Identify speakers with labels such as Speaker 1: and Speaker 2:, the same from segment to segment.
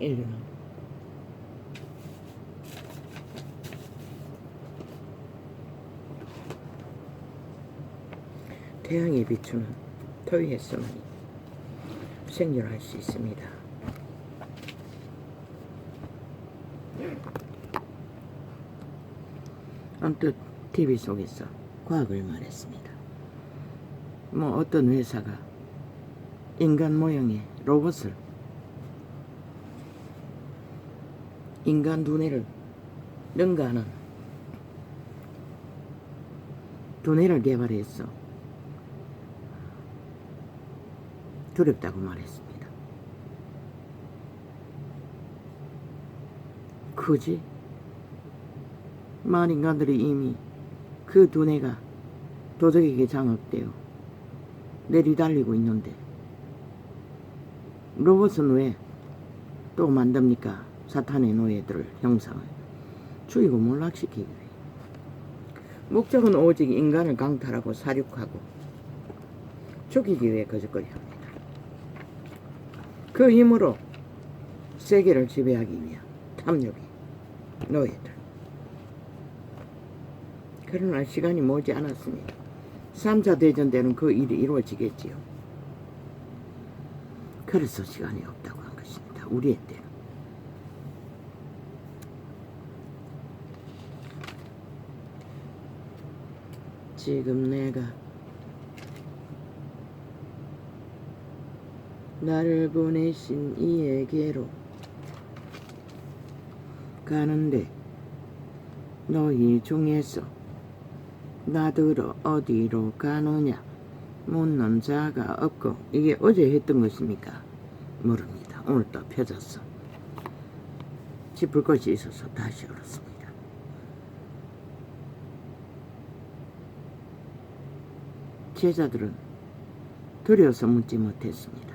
Speaker 1: 인류는. 태양이 비추는 토요에서만 생존할 수 있습니다. 언뜻 TV 속에서 과학을 말했습니다. 뭐 어떤 회사가 인간 모형의 로봇을 인간 두뇌를 능가하는 두뇌를 개발했어. 두렵다고 말했습니다. 굳이 많은 인간들이 이미 그 두뇌가 도적에게 장악되어 내리달리고 있는데 로봇은 왜 또 만듭니까? 사탄의 노예들을 형상을 죽이고 몰락시키기 위해. 목적은 오직 인간을 강탈하고 사륙하고 죽이기 위해 거짓거리 합니다. 그 힘으로 세계를 지배하기 위한 탐욕의 노예들. 그러나 시간이 머지 않았습니다. 3차 대전 때는 그 일이 이루어지겠지요. 그래서 시간이 없다고 한 것입니다. 우리의 때는. 지금 내가 나를 보내신 이에게로 가는데 너희 중에서 나더러 어디로 가느냐 묻는 자가 없고. 이게 어제 했던 것입니까? 모릅니다. 오늘 또 펴졌어. 짚을 것이 있어서 다시 열었습니다. 제자들은 두려워서 묻지 못했습니다.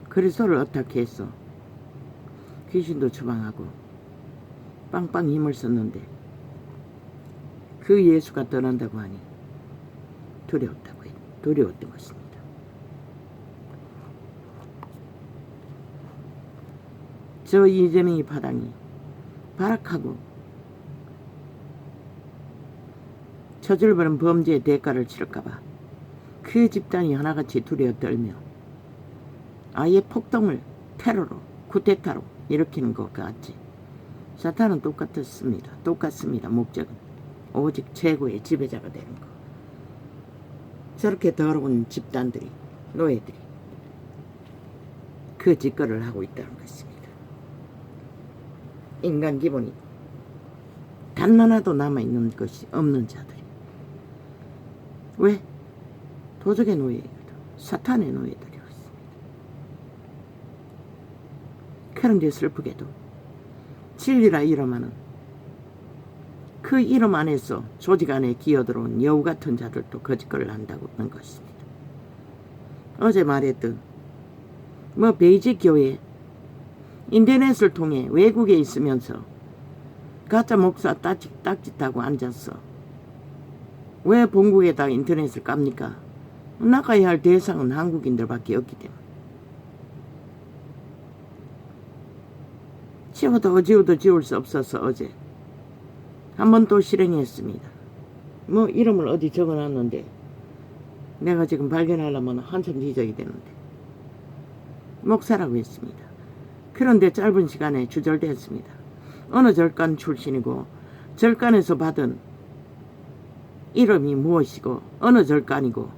Speaker 1: 그리스도를 어떻게 했어? 귀신도 처방하고 빵빵 힘을 썼는데 그 예수가 떠난다고 하니 두려웠던 것입니다. 저 이재명이 파당이 발악하고 저질버린 범죄의 대가를 치를까봐 그 집단이 하나같이 두려워 떨며 아예 폭동을 테러로 쿠데타로 일으키는 것 같지. 사탄은 똑같습니다. 목적은 오직 최고의 지배자가 되는 것. 저렇게 더러운 집단들이, 노예들이 그 짓거리를 하고 있다는 것입니다. 인간 기본이 단 하나도 남아있는 것이 없는 자들이. 왜? 도적의 노예이거든. 사탄의 노예들이었습니다. 그런데 슬프게도 진리라 이름하는 그 이름 안에서 조직 안에 기어들어온 여우 같은 자들도 거짓거리를 한다고 하는 것입니다. 어제 말했던 베이직 교회 인터넷을 통해 외국에 있으면서 가짜 목사 딱짓하고 앉았어. 왜 본국에다 인터넷을 깝니까? 나가야 할 대상은 한국인들밖에 없기 때문에. 지워도 지울 수 없어서 어제 한 번 또 실행했습니다. 이름을 어디 적어놨는데 내가 지금 발견하려면 한참 뒤져야 되는데 목사라고 했습니다. 그런데 짧은 시간에 주절됐습니다. 어느 절간 출신이고 절간에서 받은 이름이 무엇이고 어느 절간이고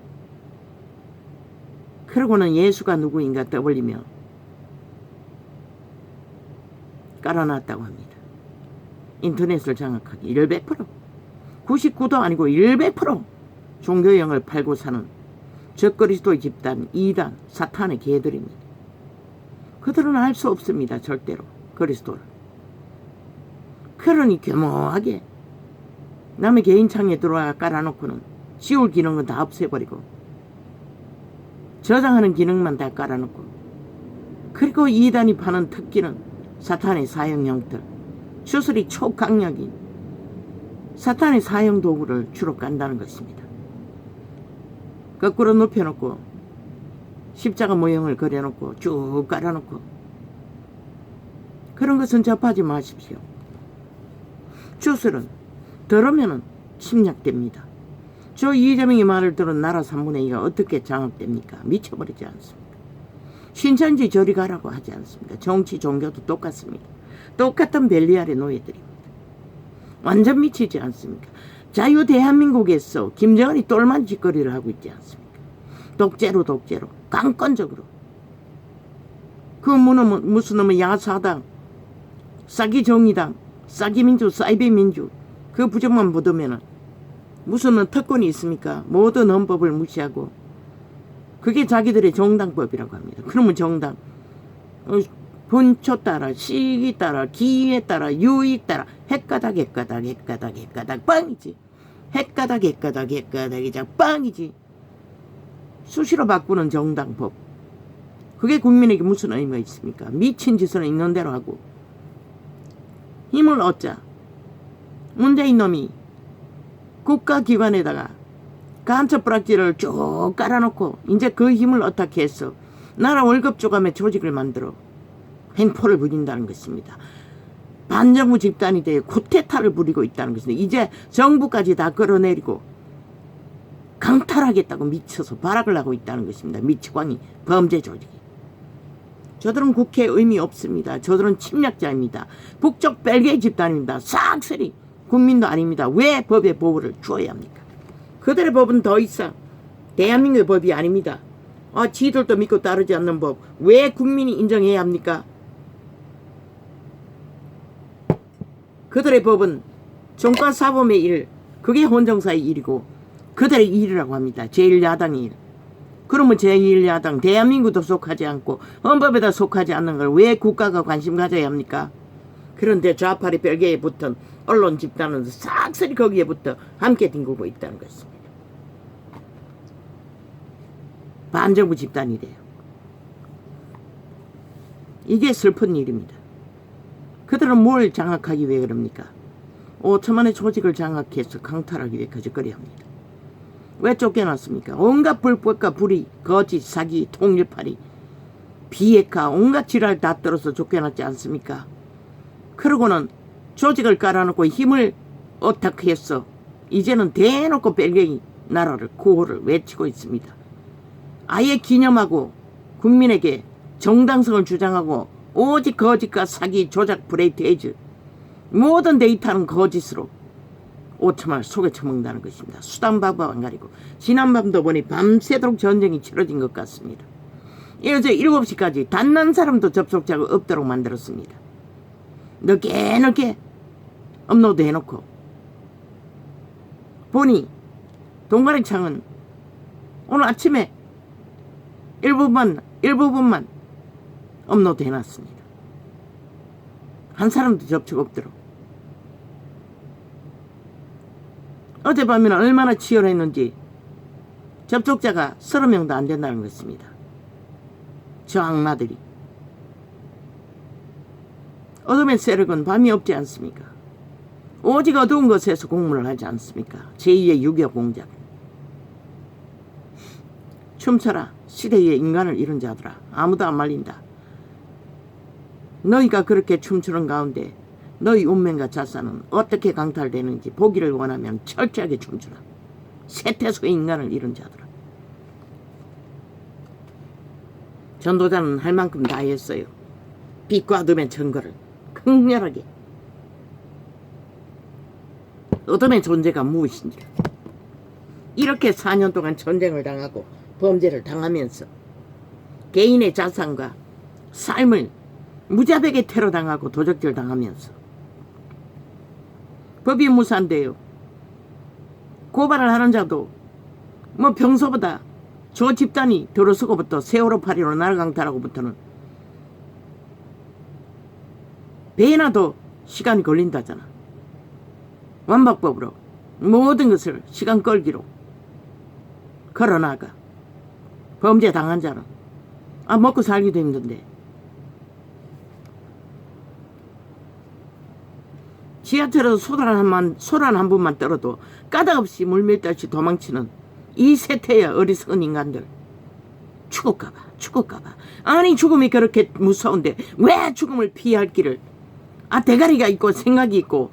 Speaker 1: 그러고는 예수가 누구인가 떠벌리며 깔아놨다고 합니다. 인터넷을 장악하기 100% 99도 아니고 100% 종교형을 팔고 사는 적그리스도의 집단, 이단, 사탄의 개들입니다. 그들은 알 수 없습니다. 절대로 그리스도를. 그러니 겸허하게 남의 개인창에 들어와 깔아놓고는 지울 기능은 다 없애버리고 저장하는 기능만 다 깔아놓고 그리고 이단이 파는 특기는 사탄의 사형 형태, 추술이 초강력인 사탄의 사형 도구를 주로 깐다는 것입니다. 거꾸로 눕혀놓고 십자가 모형을 그려놓고 쭉 깔아놓고 그런 것은 접하지 마십시오. 주술은 들으면은 침략됩니다. 저 이재명의 말을 들은 나라 3분의 2가 어떻게 장악됩니까? 미쳐버리지 않습니까? 신천지 저리 가라고 하지 않습니까? 정치 종교도 똑같습니다. 똑같은 벨리알의 노예들입니다. 완전 미치지 않습니까? 자유 대한민국에서 김정은이 똘만 짓거리를 하고 있지 않습니까? 독재로 강권적으로 그 무슨 놈의 야사당, 싸기 정의당, 싸기 민주, 사이비 민주 그 부정만 묻으면은 무슨 특권이 있습니까? 모든 헌법을 무시하고 그게 자기들의 정당법이라고 합니다. 그러면 정당 본초 따라 시기 따라 기에 따라 유익 따라 헷가닥 빵이지. 헷가닥이자 빵이지. 수시로 바꾸는 정당법. 그게 국민에게 무슨 의미가 있습니까? 미친 짓은 있는 대로 하고 힘을 얻자. 문재인 놈이 국가기관에다가 간첩부락지를 쭉 깔아놓고 이제 그 힘을 어떻게 해서 나라 월급 조감의 조직을 만들어 횡포를 부린다는 것입니다. 반정부 집단이 되어 쿠데타를 부리고 있다는 것입니다. 이제 정부까지 다 끌어내리고 강탈하겠다고 미쳐서 발악을 하고 있다는 것입니다. 미치광이 범죄 조직이. 저들은 국회에 의미 없습니다. 저들은 침략자입니다. 북쪽 벨기에 집단입니다. 싹쓸이 국민도 아닙니다. 왜 법의 보호를 주어야 합니까? 그들의 법은 더 이상 대한민국의 법이 아닙니다. 지들도 믿고 따르지 않는 법 왜 국민이 인정해야 합니까? 그들의 법은 정권사범의 일, 그게 혼정사의 일이고 그들의 일이라고 합니다. 제1야당의 일. 그러면 제1야당 대한민국도 속하지 않고 헌법에다 속하지 않는 걸 왜 국가가 관심 가져야 합니까? 그런데 좌파리 벨기에에 붙은 언론 집단은 싹쓸이 거기에 붙어 함께 뒹구고 있다는 것입니다. 반정부 집단이 돼요. 이게 슬픈 일입니다. 그들은 뭘 장악하기 위해 그럽니까? 5천만의 조직을 장악해서 강탈하기 위해 거짓거리 합니다. 왜 쫓겨났습니까? 온갖 불법과 불의, 거짓, 사기, 통일팔이, 비핵화, 온갖 지랄 다 떨어서 쫓겨났지 않습니까? 그러고는 조직을 깔아놓고 힘을 어떻게 했어? 이제는 대놓고 벨기에 나라를 구호를 외치고 있습니다. 아예 기념하고 국민에게 정당성을 주장하고 오직 거짓과 사기, 조작, 브레이트에이즈 모든 데이터는 거짓으로 5천만을 속에 처먹는다는 것입니다. 수단방법 안 가리고 지난밤도 보니 밤새도록 전쟁이 치러진 것 같습니다. 어제 7시까지 단 한 사람도 접속자가 없도록 만들었습니다. 늦게 업로드 해놓고 보니 동가리 창은 오늘 아침에 일부분만 업로드 해놨습니다. 한 사람도 접촉 없도록. 어젯밤에는 얼마나 치열했는지 접촉자가 30명도 안 된다는 것입니다. 저 악마들이. 어둠의 세력은 밤이 없지 않습니까? 오직 어두운 것에서 공문을 하지 않습니까? 제2의 6.25 공작. 춤춰라. 시대의 인간을 잃은 자들아. 아무도 안 말린다. 너희가 그렇게 춤추는 가운데 너희 운명과 자산은 어떻게 강탈되는지 보기를 원하면 철저하게 춤추라. 세태소의 인간을 잃은 자들아. 전도자는 할 만큼 다 했어요. 빛과 어둠의 증거를 강렬하게. 어둠의 존재가 무엇인지. 이렇게 4년 동안 전쟁을 당하고 범죄를 당하면서 개인의 자산과 삶을 무자백에 테러당하고 도적질 당하면서 법이 무산돼요. 고발을 하는 자도 뭐 평소보다 저 집단이 들어서고부터 세월호 8.15 나라 강탈하고부터는 배나 더 시간이 걸린다잖아. 완박법으로 모든 것을 시간 끌기로 걸어나가. 범죄 당한 자는 먹고 살기도 힘든데 지하철에서 소란 한 번만 떨어도 까닭없이 물밀듯이 도망치는 이 세태의 어리석은 인간들 죽을까봐 죽을까봐. 아니 죽음이 그렇게 무서운데 왜 죽음을 피할 길을. 대가리가 있고 생각이 있고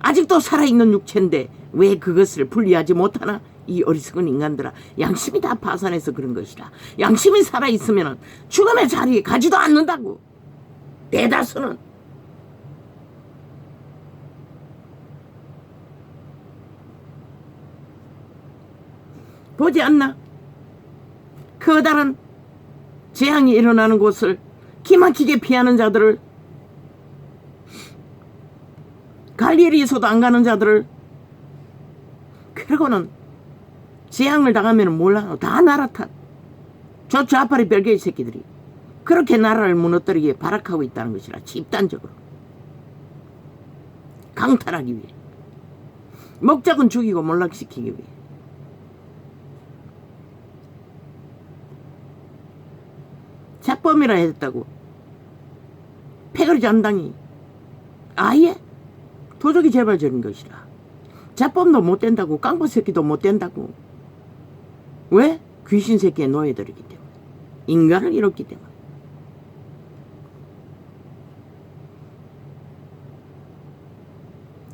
Speaker 1: 아직도 살아있는 육체인데 왜 그것을 분리하지 못하나. 이 어리석은 인간들아, 양심이 다 파산해서 그런 것이라. 양심이 살아있으면 죽음의 자리에 가지도 않는다고. 대다수는. 보지 않나? 커다란 재앙이 일어나는 곳을 기막히게 피하는 자들을, 갈릴리에서도 안 가는 자들을, 그러고는 재앙을 당하면 몰라. 다 나라 탓. 저 좌파리 별개의 새끼들이 그렇게 나라를 무너뜨리기에 발악하고 있다는 것이라. 집단적으로 강탈하기 위해, 목적은 죽이고 몰락시키기 위해. 자범이라 했다고 패거리 잔당이 아예 도적이 재발적인 것이라. 자범도 못 된다고, 깡부 새끼도 못 된다고. 왜? 귀신 새끼의 노예들이기 때문에. 인간을 잃었기 때문에.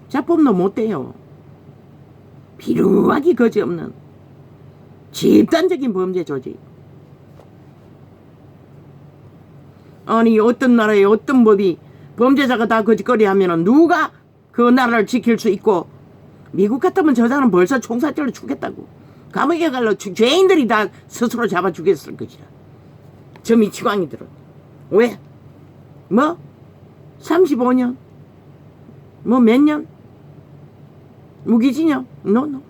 Speaker 1: 자범도 못 돼요. 비루하기 거지없는 집단적인 범죄 조직. 아니 어떤 나라에 어떤 법이 범죄자가 다 거짓거리 하면은 누가 그 나라를 지킬 수 있고. 미국 같으면 저 사람 벌써 총살절로 죽겠다고. 감옥에 갈라 죄인들이 다 스스로 잡아 죽였을 것이라. 저 미치광이들은. 왜? 뭐? 35년? 뭐 몇 년? 무기징역? 노.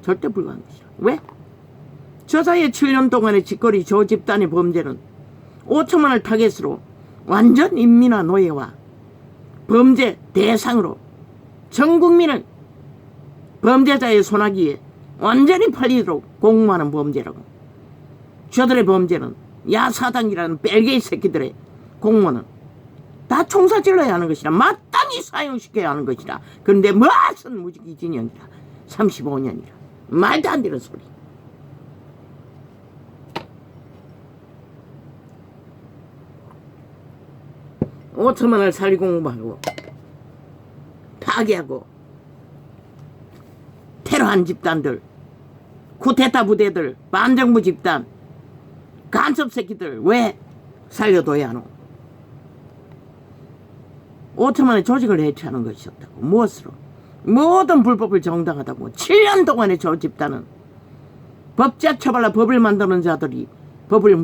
Speaker 1: 절대 불가한 것이라. 왜? 저 사이에 7년 동안의 짓거리 저 집단의 범죄는 5천만을 타겟으로 완전 인민화 노예와 범죄 대상으로 전 국민을 범죄자의 손아귀에 완전히 팔리도록 공모하는 범죄라고. 저들의 범죄는 야사당이라는 벨게이 새끼들의 공모는 다 총사질러야 하는 것이라. 마땅히 사용시켜야 하는 것이라. 그런데 무슨 무기징역이라. 35년이라. 말도 안 되는 소리. 오천만을 살리 공부하고 파괴하고 테러한 집단들, 쿠데타 부대들, 반정부 집단, 간첩 새끼들 왜 살려둬야 하노? 5천만의 조직을 해체하는 것이었다고. 무엇으로? 모든 불법을 정당하다고. 7년 동안의 저 집단은 법자 처벌라 법을 만드는 자들이 법을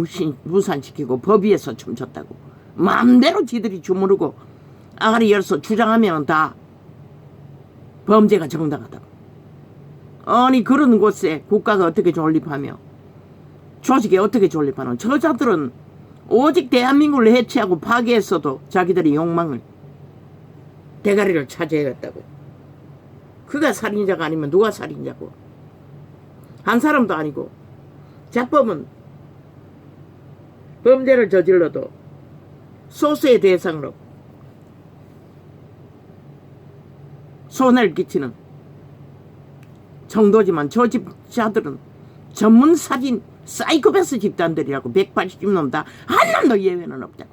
Speaker 1: 무산시키고 법 위에서 춤췄다고. 마음대로 지들이 주무르고 아가리 열어서 주장하면 다 범죄가 정당하다고. 아니 그런 곳에 국가가 어떻게 존립하며 조직이 어떻게 존립하노? 저자들은 오직 대한민국을 해체하고 파괴했어도 자기들의 욕망을, 대가리를 차지해갔다고. 그가 살인자가 아니면 누가 살인자고? 한 사람도 아니고. 자법은 범죄를 저질러도 소수의 대상으로 손해를 끼치는 정도지만 저 집자들은 전문 살인 사이코패스 집단들이라고. 180놈 다 한 놈도 예외는 없다고.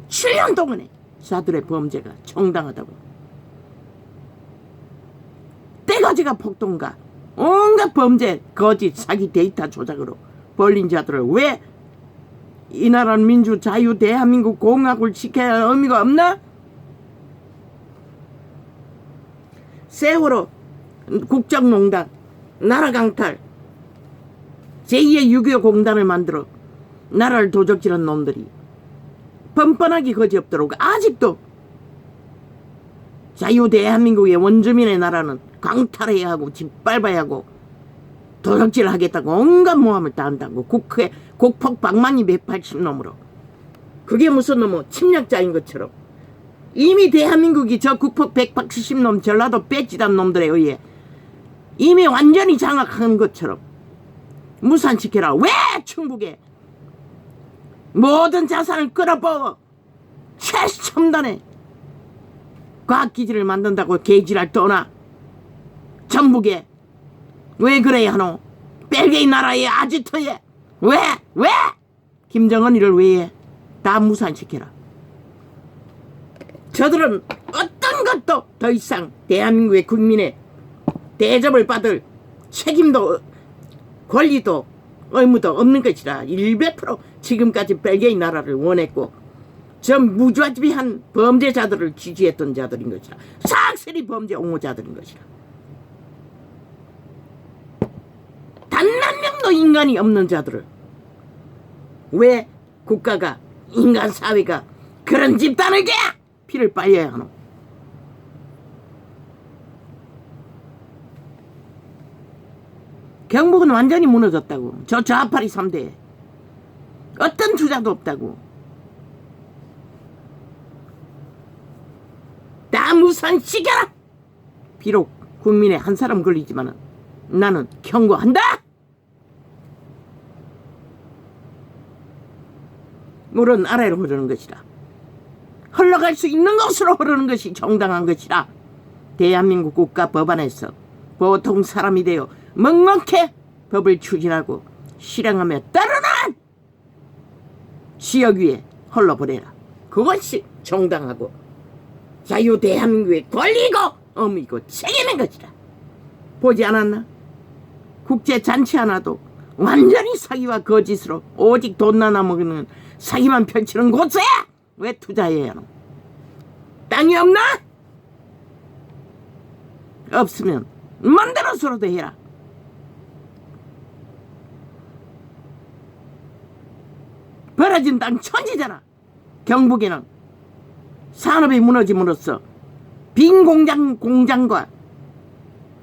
Speaker 1: 7년 동안에 자들의 범죄가 정당하다고. 떼거지가 폭동가 온갖 범죄, 거짓, 사기, 데이터 조작으로 벌린 자들을 왜 이 나라는 민주, 자유, 대한민국 공화국을 지켜야 할 의미가 없나? 세월호, 국정농단, 나라 강탈, 제2의 6.25 공단을 만들어 나라를 도적질한 놈들이 뻔뻔하게 거지없도록 아직도 자유 대한민국의 원주민의 나라는 강탈해야 하고 짓밟아야 하고 도적질 하겠다고 온갖 모함을 다 한다고. 국회 국폭 방망이 180놈으로. 그게 무슨 놈의 침략자인 것처럼. 이미 대한민국이 저 국폭 180놈 전라도 빼지단 놈들에 의해 이미 완전히 장악한 것처럼 무산시켜라. 왜 충북에 모든 자산을 끌어부어 최첨단의 과학기지를 만든다고 개지랄 떠나 전북에 왜 그래야 하노? 벨기에 나라의 아지트에 왜? 김정은이를 왜 다 무산시켜라. 저들은 어떤 것도 더 이상 대한민국의 국민의 대접을 받을 책임도 권리도 의무도 없는 것이라. 100% 지금까지 벨기에 나라를 원했고 저 무자비한 범죄자들을 지지했던 자들인 것이라. 싹쓸이 범죄 옹호자들인 것이라. 단 한 명도 인간이 없는 자들을 왜 국가가 인간 사회가 그런 집단에게 피를 빨려야 하노? 경북은 완전히 무너졌다고. 저 좌파리 3대 어떤 투자도 없다고. 다 무산시켜라. 비록 국민의 한 사람 걸리지만 나는 경고한다. 물은 아래로 흐르는 것이라. 흘러갈 수 있는 곳으로 흐르는 것이 정당한 것이라. 대한민국 국가 법안에서 보통 사람이 되어 묵묵히 법을 추진하고 실행하며 따르는 지역 위에 흘러보내라. 그것이 정당하고 자유 대한민국의 권리고 의무이고 책임인 것이라. 보지 않았나? 국제잔치 하나도 완전히 사기와 거짓으로 오직 돈 나눠 먹는 사기만 펼치는 곳에 왜 투자해야 하노? 땅이 없나? 없으면 만들어서라도 해라. 벌어진 땅 천지잖아. 경북에는 산업이 무너짐으로써 빈 공장과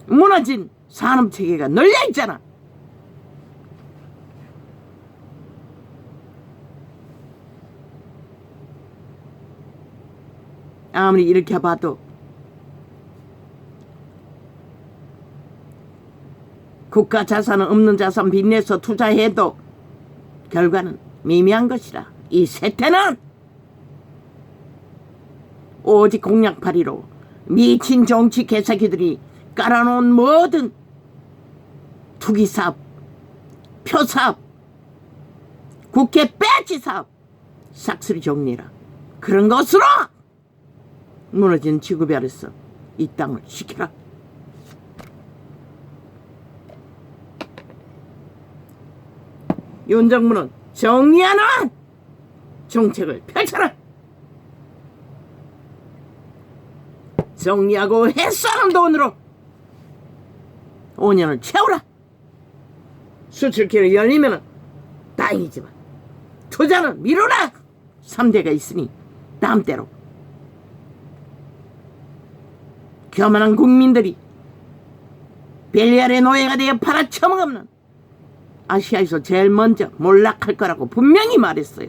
Speaker 1: 무너진 산업체계가 널려있잖아. 아무리 이렇게 봐도 국가 자산은 없는 자산 빚내서 투자해도 결과는 미미한 것이라. 이 세태는 오직 공약팔이로 미친 정치 개새끼들이 깔아놓은 모든 투기사업, 표사업, 국회 배치사업 싹쓸이 정리라. 그런 것으로 무너진 지구배 아래서 이 땅을 지켜라. 윤정부는 정리하는 정책을 펼쳐라. 정리하고 해소하는 돈으로 5년을 채우라. 수출기를 열리면 다행이지만 투자는 미루라. 3대가 있으니 다음 때로. 교만한 국민들이 벨리알의 노예가 되어 팔아쳐먹는 아시아에서 제일 먼저 몰락할 거라고 분명히 말했어요.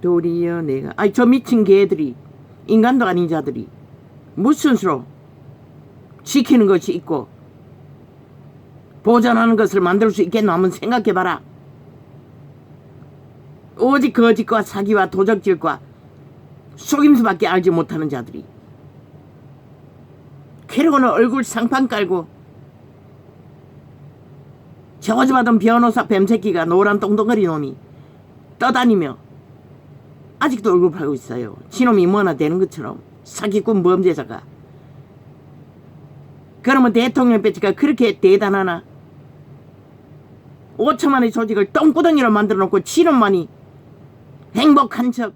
Speaker 1: 도리어 내가 저 미친 개들이 인간도 아닌 자들이 무슨 수로 지키는 것이 있고 보존하는 것을 만들 수 있겠노 한번 생각해봐라. 오직 거짓과 사기와 도적질과 속임수밖에 알지 못하는 자들이 캐러고는 얼굴 상판 깔고 저거지마던 변호사 뱀새끼가 노란 똥덩어리 놈이 떠다니며 아직도 얼굴 팔고 있어요. 지놈이 뭐나 되는 것처럼 사기꾼 범죄자가. 그러면 대통령 배치가 그렇게 대단하나? 5천만의 조직을 똥구덩이로 만들어 놓고 지놈만이 행복한 척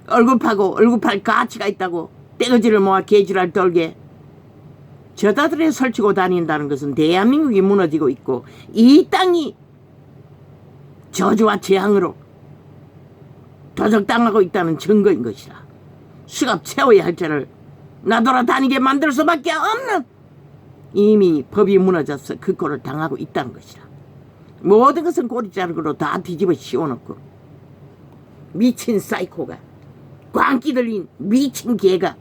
Speaker 1: 얼굴 파고 얼굴 팔 가치가 있다고 떼거지를 모아 개지랄 떨게. 저자들에 설치고 다닌다는 것은 대한민국이 무너지고 있고 이 땅이 저주와 재앙으로 도적당하고 있다는 증거인 것이라. 수갑 채워야 할 자를 나돌아다니게 만들 수밖에 없는 이미 법이 무너져서 그 꼴을 당하고 있다는 것이라. 모든 것은 꼬리자르기로 다 뒤집어 씌워놓고 미친 사이코가 광기 들린 미친 개가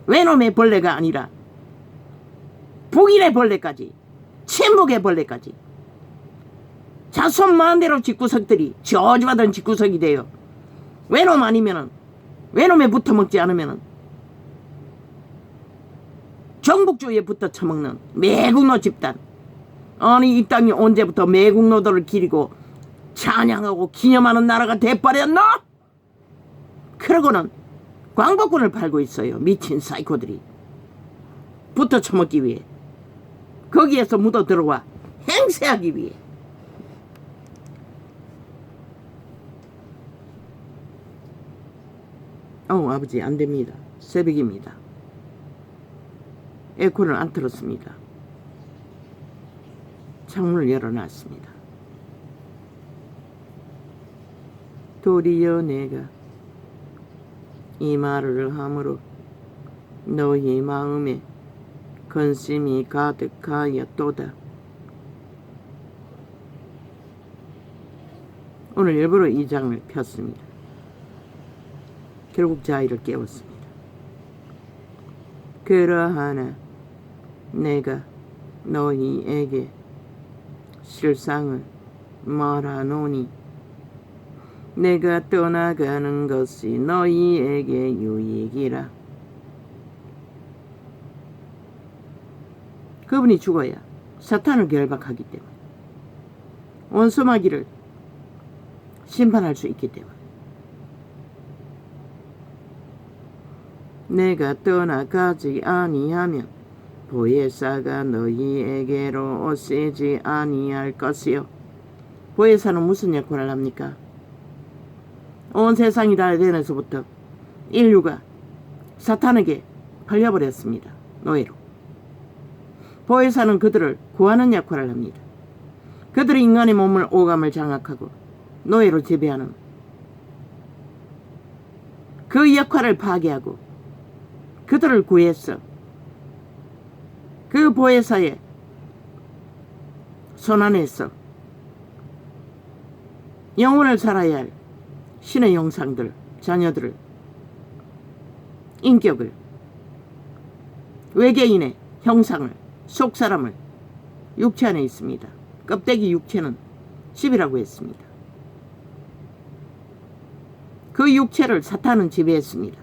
Speaker 1: 외놈의 벌레가 아니라 북인의 벌레까지 친북의 벌레까지 자손 마음대로 집구석들이 저주받은 집구석이 돼요. 외놈 아니면은 외놈에 붙어먹지 않으면은 정복주의에 붙어 처먹는 매국노 집단. 아니 이 땅이 언제부터 매국노들을 기리고 찬양하고 기념하는 나라가 돼버렸나? 그러고는 광복군을 팔고 있어요. 미친 사이코들이. 붙어 처먹기 위해. 거기에서 묻어 들어와 행세하기 위해. 아버지 안됩니다. 새벽입니다. 에어컨을 안 틀었습니다. 창문을 열어놨습니다. 도리어 내가 이 말을 함으로 너희 마음에 근심이 가득하였도다. 오늘 일부러 이 장을 폈습니다. 결국 자의를 깨웠습니다. 그러하나 내가 너희에게 실상을 말하노니 내가 떠나가는 것이 너희에게 유익이라. 그분이 죽어야 사탄을 결박하기 때문에 원수마귀를 심판할 수 있기 때문에 내가 떠나가지 아니하면 보혜사가 너희에게로 오시지 아니할 것이요. 보혜사는 무슨 역할을 합니까? 온 세상이 다 에덴에서부터 인류가 사탄에게 팔려버렸습니다. 노예로. 보혜사는 그들을 구하는 역할을 합니다. 그들이 인간의 몸을 오감을 장악하고 노예로 지배하는 그 역할을 파괴하고 그들을 구해서 그 보혜사의 손안에서 영원을 살아야 할 신의 형상들, 자녀들을, 인격을, 외계인의 형상을, 속사람을 육체 안에 있습니다. 껍데기 육체는 10이라고 했습니다. 그 육체를 사탄은 지배했습니다.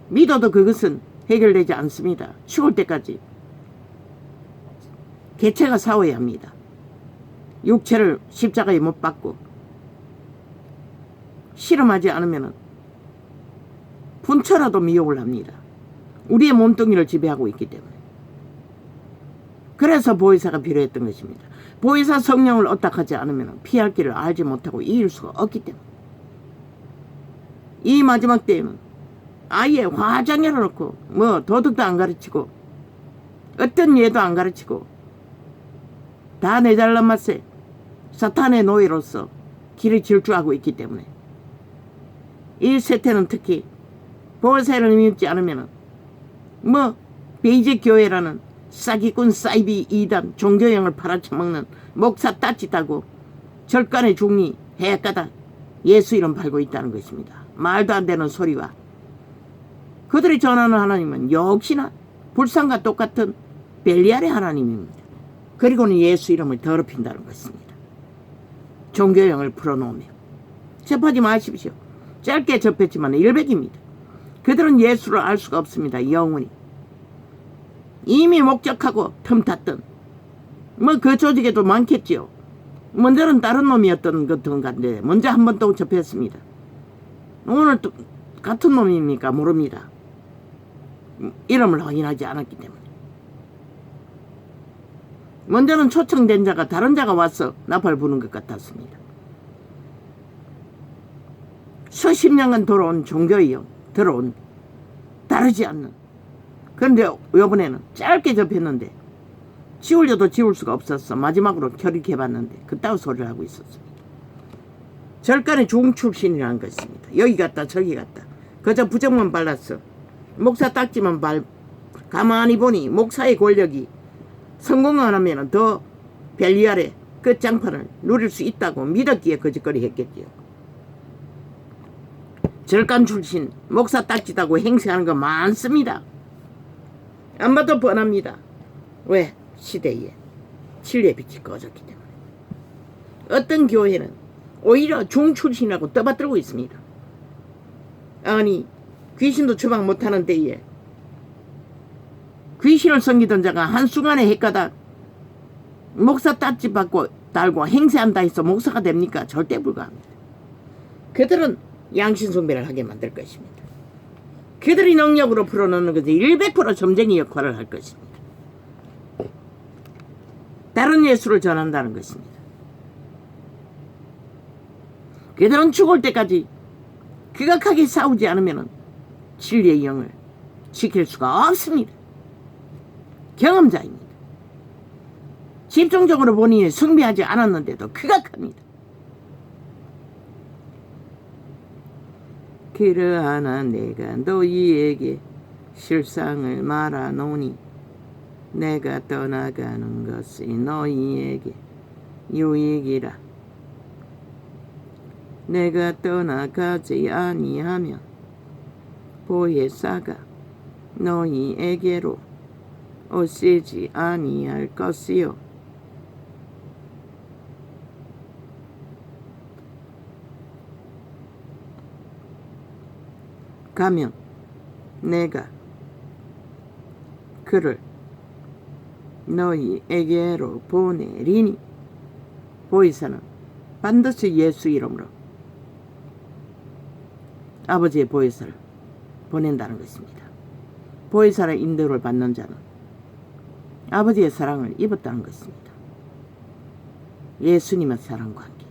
Speaker 1: 믿어도 그것은 해결되지 않습니다. 죽을 때까지 개체가 싸워야 합니다. 육체를 십자가에 못 박고 실험하지 않으면 분처라도 미혹을 합니다. 우리의 몸뚱이를 지배하고 있기 때문에. 그래서 보혜사가 필요했던 것입니다. 보혜사 성령을 얻닥하지 않으면 피할 길을 알지 못하고 이길 수가 없기 때문에. 이 마지막 때에는 아예 화장해놓고 놓고 도덕도 안 가르치고 어떤 예도 안 가르치고 다 내잘난 맛에 사탄의 노예로서 길을 질주하고 있기 때문에 이 세태는 특히 보혜사를 믿지 않으면 베이직 교회라는 사기꾼 사이비 이단 종교형을 팔아쳐먹는 목사 따짓하고 절간의 중리 해가다 예수 이름 팔고 있다는 것입니다. 말도 안 되는 소리와 그들이 전하는 하나님은 역시나 불상과 똑같은 벨리알의 하나님입니다. 그리고는 예수 이름을 더럽힌다는 것입니다. 종교형을 풀어놓으며 접하지 마십시오. 짧게 접했지만 일백입니다. 그들은 예수를 알 수가 없습니다. 영원히 이미 목적하고 틈탔던 그 조직에도 많겠지요. 먼저는 다른 놈이었던 것던 간데 먼저 한 번 또 접했습니다. 오늘 또 같은 놈입니까? 모릅니다. 이름을 확인하지 않았기 때문에. 먼저는 초청된 자가 다른 자가 와서 나팔 부는 것 같았습니다. 수십 년간 돌아온 종교의 들어온 다르지 않는. 그런데 이번에는 짧게 접했는데 지우려도 지울 수가 없었어. 마지막으로 결의해봤는데 그따위 소리를 하고 있었습니다. 절간의 중출신이라는 것입니다. 여기 갔다 저기 갔다 그저 부정만 발랐어. 목사 딱지만 가만히 보니 목사의 권력이 성공 안 하면 더 벨리알의 끝장판을 누릴 수 있다고 믿었기에 거짓거리 했겠지요. 절간 출신 목사 딱지다고 행세하는 거 많습니다. 안 봐도 뻔합니다. 왜? 시대에 진리의 빛이 꺼졌기 때문에. 어떤 교회는 오히려 중출신이라고 떠받들고 있습니다. 아니 귀신도 처방 못하는 때에 귀신을 섬기던 자가 한순간에 헷가닥 목사 따지 받고 달고 행세한다 해서 목사가 됩니까? 절대 불가합니다. 그들은 양신 숭배를 하게 만들 것입니다. 그들이 능력으로 풀어놓는 것이 100% 점쟁이 역할을 할 것입니다. 다른 예수를 전한다는 것입니다. 그들은 죽을 때까지 극악하게 싸우지 않으면 진리의 영을 지킬 수가 없습니다. 경험자입니다. 집중적으로 본인이 숭배하지 않았는데도 극악합니다. 그러하나 내가 너희에게 실상을 말하노니 내가 떠나가는 것이 너희에게 유익이라. 내가 떠나가지 아니하면 보혜사가 너희에게로 오시지 아니할 것이요 가면 내가 그를 너희에게로 보내리니. 보혜사는 반드시 예수 이름으로 아버지의 보혜사를 보낸다는 것입니다. 보혜사의 인도를 받는 자는 아버지의 사랑을 입었다는 것입니다. 예수님의 사랑과 함께.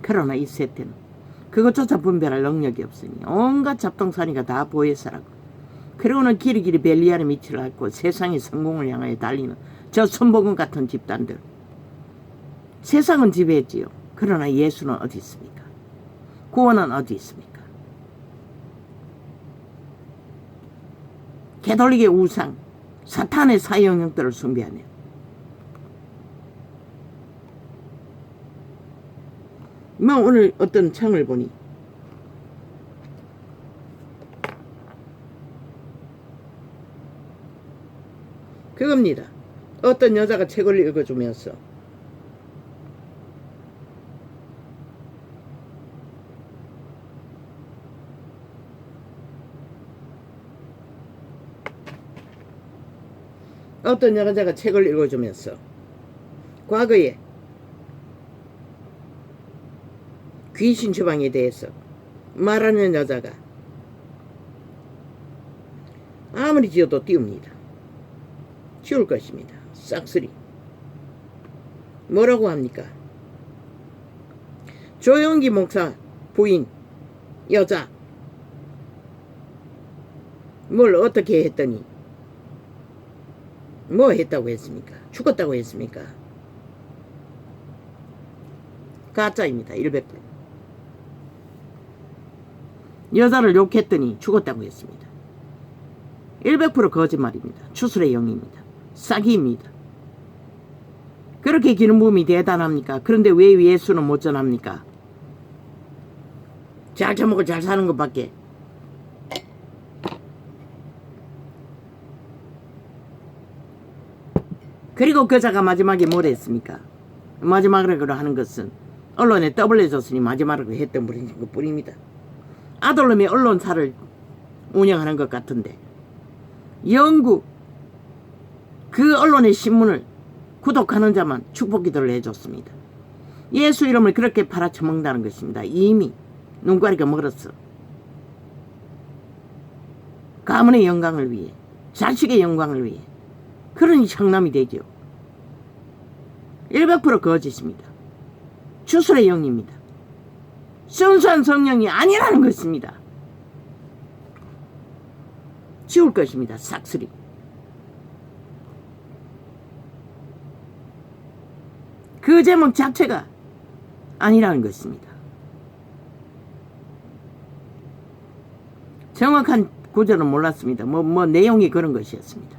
Speaker 1: 그러나 이 세태는 그것조차 분별할 능력이 없으니 온갖 잡동사니가 다 보혜사라고. 그리고는 길이길이 벨리알의 밑을 앓고 세상의 성공을 향하여 달리는 저 선복음 같은 집단들. 세상은 지배했지요. 그러나 예수는 어디 있습니까? 구원은 어디 있습니까? 개돌리게 우상, 사탄의 사형형들을 숭배하며 오늘 어떤 창을 보니 그겁니다. 어떤 여자가 책을 읽어주면서 과거에 귀신 처방에 대해서 말하는 여자가 아무리 지어도 띄웁니다. 지울 것입니다. 싹쓸이. 뭐라고 합니까? 조영기 목사 부인 여자 뭘 어떻게 했더니 뭐 했다고 했습니까? 죽었다고 했습니까? 가짜입니다. 100%. 여자를 욕했더니 죽었다고 했습니다. 100% 거짓말입니다. 추술의 영입니다. 사기입니다. 그렇게 기름 부음이 대단합니까? 그런데 왜 예수는 못 전합니까? 잘 처먹고 잘 사는 것밖에. 그리고 그자가 마지막에 뭘 했습니까? 마지막으로 하는 것은 언론에 떠벌려졌으니 마지막으로 했던 것 뿐입니다. 아들놈이 언론사를 운영하는 것 같은데 영구 그 언론의 신문을 구독하는 자만 축복기도를 해줬습니다. 예수 이름을 그렇게 팔아쳐먹는다는 것입니다. 이미 눈가리가 멀었어. 가문의 영광을 위해, 자식의 영광을 위해. 그러니 청남이 되죠. 100% 거짓입니다. 추술의 영입니다. 순수한 성령이 아니라는 것입니다. 지울 것입니다. 싹쓸이. 그 제목 자체가 아니라는 것입니다. 정확한 구절은 몰랐습니다. 내용이 그런 것이었습니다.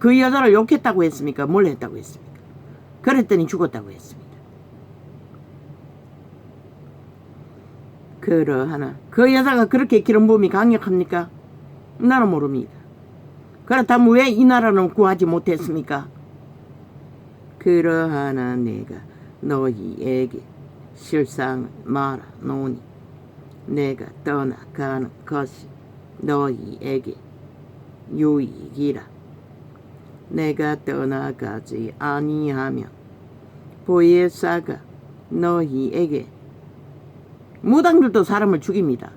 Speaker 1: 그 여자를 욕했다고 했습니까? 뭘 했다고 했습니까? 그랬더니 죽었다고 했습니다. 그러하나 그 여자가 그렇게 기름 부음이 강력합니까? 나는 모릅니다. 그렇다면 왜 이 나라는 구하지 못했습니까? 그러하나 내가 너희에게 실상을 말하노니 내가 떠나가는 것이 너희에게 유익이라. 내가 떠나가지 아니하면 보혜사가 너희에게. 무당들도 사람을 죽입니다.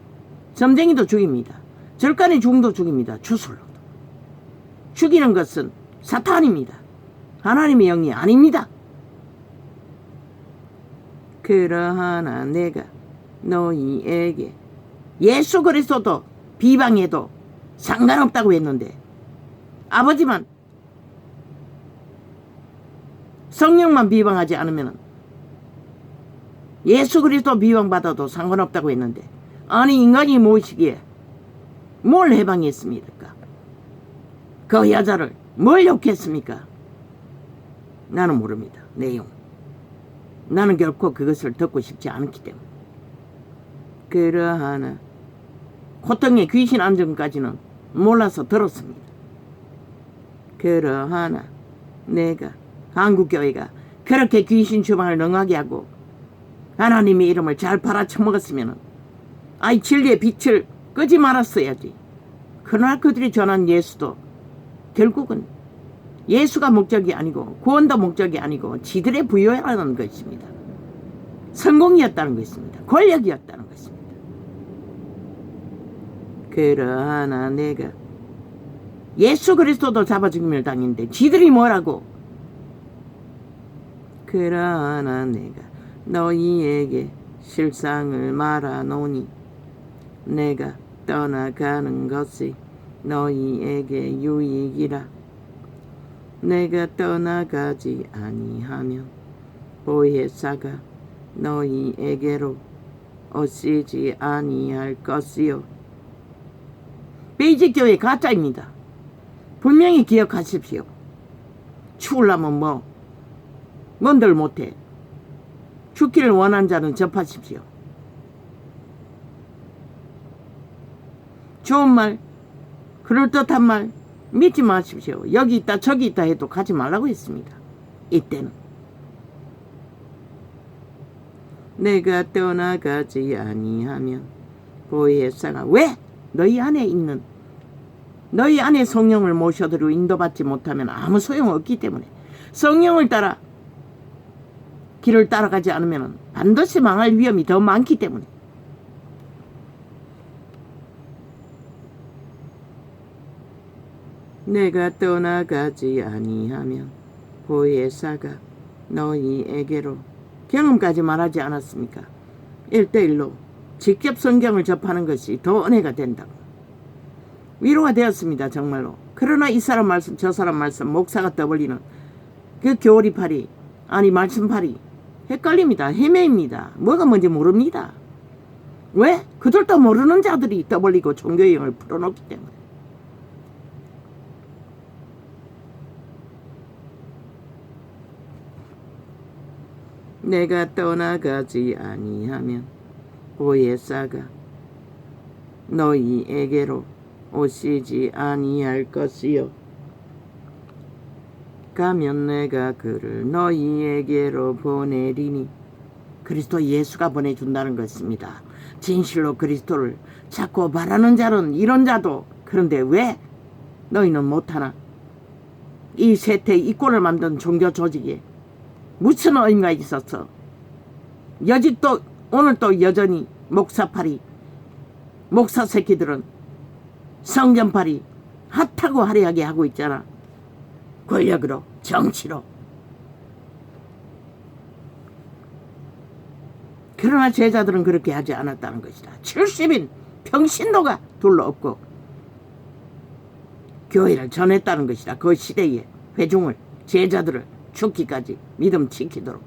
Speaker 1: 점쟁이도 죽입니다. 절간의 중도 죽입니다. 주술로도. 죽이는 것은 사탄입니다. 하나님의 영이 아닙니다. 그러하나 내가 너희에게 예수 그리스도도 비방해도 상관없다고 했는데, 아버지만 성령만 비방하지 않으면 예수 그리스도 비방받아도 상관없다고 했는데, 아니 인간이 무엇이기에 뭘 해방했습니까? 그 여자를 뭘 욕했습니까? 나는 모릅니다. 내용. 나는 결코 그것을 듣고 싶지 않기 때문에. 그러하나 고통의 귀신 안전까지는 몰라서 들었습니다. 그러하나 내가 한국교회가 그렇게 귀신 주방을 능하게 하고 하나님의 이름을 잘 팔아쳐먹었으면 아이 진리의 빛을 끄지 말았어야지. 그러나 그들이 전한 예수도 결국은 예수가 목적이 아니고 구원도 목적이 아니고 지들의 부여라는 것입니다. 성공이었다는 것입니다. 권력이었다는 것입니다. 그러나 내가 예수 그리스도도 잡아 죽임을 당했는데 지들이 뭐라고? 그러나 내가 너희에게 실상을 말하노니 내가 떠나가는 것이 너희에게 유익이라. 내가 떠나가지 아니하면 보혜사가 너희에게로 오시지 아니할 것이요. 베이직 교회 가짜입니다. 분명히 기억하십시오. 죽으려면 뭔들 못해. 죽기를 원한 자는 접하십시오. 좋은 말, 그럴듯한 말 믿지 마십시오. 여기 있다 저기 있다 해도 가지 말라고 했습니다. 이때는. 내가 떠나가지 아니하면 보혜사가, 왜? 너희 안에 있는, 너희 안에 성령을 모셔들이고 인도받지 못하면 아무 소용없기 때문에, 성령을 따라 길을 따라가지 않으면 반드시 망할 위험이 더 많기 때문에. 내가 떠나가지 아니하면 보혜사가 너희에게로, 경험까지 말하지 않았습니까? 1:1로 직접 성경을 접하는 것이 더 은혜가 된다고. 위로가 되었습니다. 정말로. 그러나 이 사람 말씀 저 사람 말씀 목사가 떠벌리는 그 교리팔이, 아니 말씀팔이 헷갈립니다. 헤매입니다. 뭐가 뭔지 모릅니다. 왜? 그들도 모르는 자들이 떠벌리고 종교의 영을 풀어놓기 때문에. 내가 떠나가지 아니하면 보혜사가 너희에게로 오시지 아니할 것이요. 가면 내가 그를 너희에게로 보내리니. 그리스도 예수가 보내준다는 것입니다. 진실로 그리스도를 찾고 바라는 자는 이런 자도. 그런데 왜 너희는 못하나? 이 세태 이 꼴을 만든 종교 조직에 무슨 의미가 있었어? 여직도 오늘도 여전히 목사팔이, 목사 새끼들은 성전팔이 핫하고 화려하게 하고 있잖아. 권력으로, 정치로. 그러나 제자들은 그렇게 하지 않았다는 것이다. 70인 평신도가 둘러 없고 교회를 전했다는 것이다. 그 시대의 회중을, 제자들을 죽기까지 믿음 지키도록.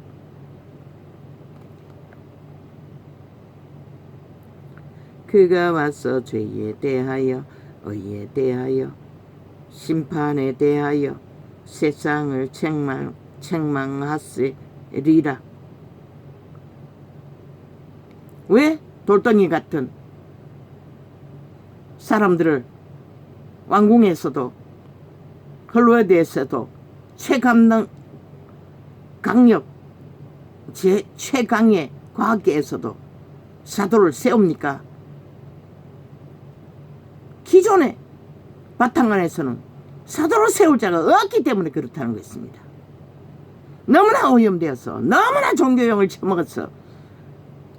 Speaker 1: 그가 와서 죄에 대하여, 의에 대하여, 심판에 대하여 세상을 책망하시리라. 왜? 돌덩이 같은 사람들을 왕궁에서도 헐로에드에서도 최강의 과학계에서도 사도를 세웁니까? 기존에 바탕 안에서는 사도로 세울 자가 없기 때문에 그렇다는 것입니다. 너무나 오염되어서 너무나 종교용을 처먹어서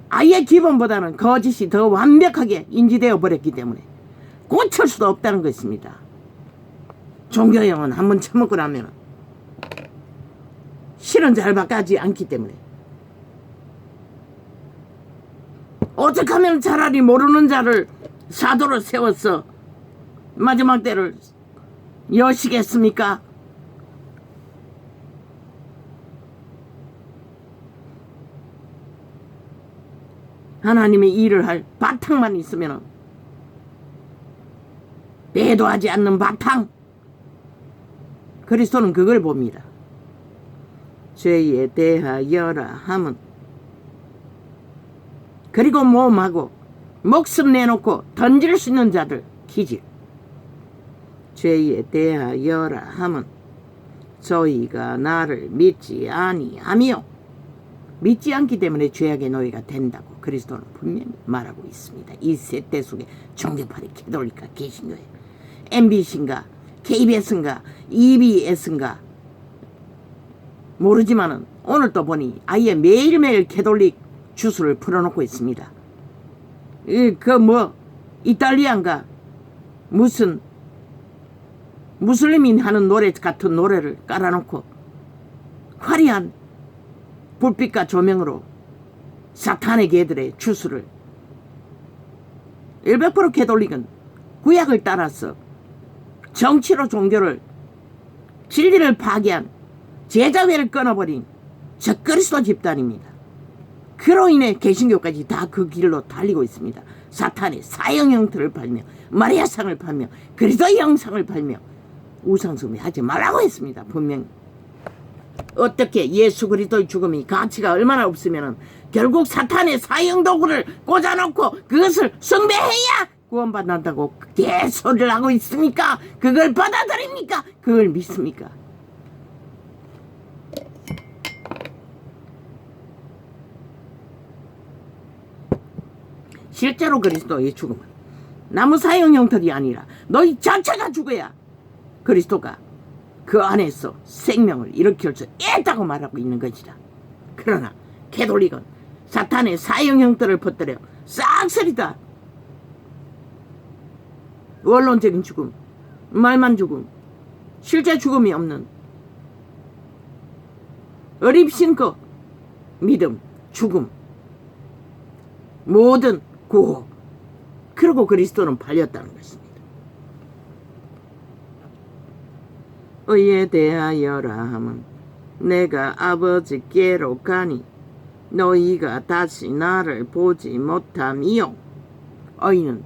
Speaker 1: 아예 기본보다는 거짓이 더 완벽하게 인지되어 버렸기 때문에 고칠 수도 없다는 것입니다. 종교용은 한번 처먹고 나면 실은 잘 바뀌지 않기 때문에 어떻게 하면 차라리 모르는 자를 사도로 세워서 마지막 때를 여시겠습니까? 하나님의 일을 할 바탕만 있으면 배도하지 않는 바탕, 그리스도는 그걸 봅니다. 죄에 대하여라 함은 그리고 몸하고 목숨 내놓고 던질 수 있는 자들 기질. 죄에 대하여라 함은 저희가 나를 믿지 아니하며 믿지 않기 때문에 죄악의 노예가 된다고 그리스도는 분명히 말하고 있습니다. 이 세대 속에 종교파리 캐톨릭가 계신 거예요. MBC인가 KBS인가 EBS인가 모르지만은 오늘 또 보니 아예 매일매일 캐톨릭 주스를 풀어놓고 있습니다. 이탈리아인가 무슨 무슬림이 하는 노래 같은 노래를 깔아놓고 화려한 불빛과 조명으로 사탄의 개들의 주스를 100% 캐톨릭은 구약을 따라서 정치로 종교를 진리를 파괴한 제자회를 끊어버린 적그리스도 집단입니다. 그로 인해 개신교까지 다 그 길로 달리고 있습니다. 사탄의 사형 형태를 팔며 마리아상을 팔며 그리스도의 형상을 팔며 우상숭배하지 말라고 했습니다. 분명히. 어떻게 예수 그리스도의 죽음이 가치가 얼마나 없으면 결국 사탄의 사형 도구를 꽂아놓고 그것을 숭배해야 구원받는다고 개소리를 하고 있습니까? 그걸 받아들입니까? 그걸 믿습니까? 실제로 그리스도의 죽음은 나무 사형 형틀이 아니라 너희 자체가 죽어야 그리스도가 그 안에서 생명을 일으킬 수 있다고 말하고 있는 것이다. 그러나 캐톨릭은 사탄의 사형 형태를 퍼뜨려 싹쓸이다. 원론적인 죽음, 말만 죽음, 실제 죽음이 없는 어립신거 믿음, 죽음, 모든 구호. 그리고 그리스도는 팔렸다는 것입니다. 의에 대하여라 하면 내가 아버지께로 가니 너희가 다시 나를 보지 못함이요. 의는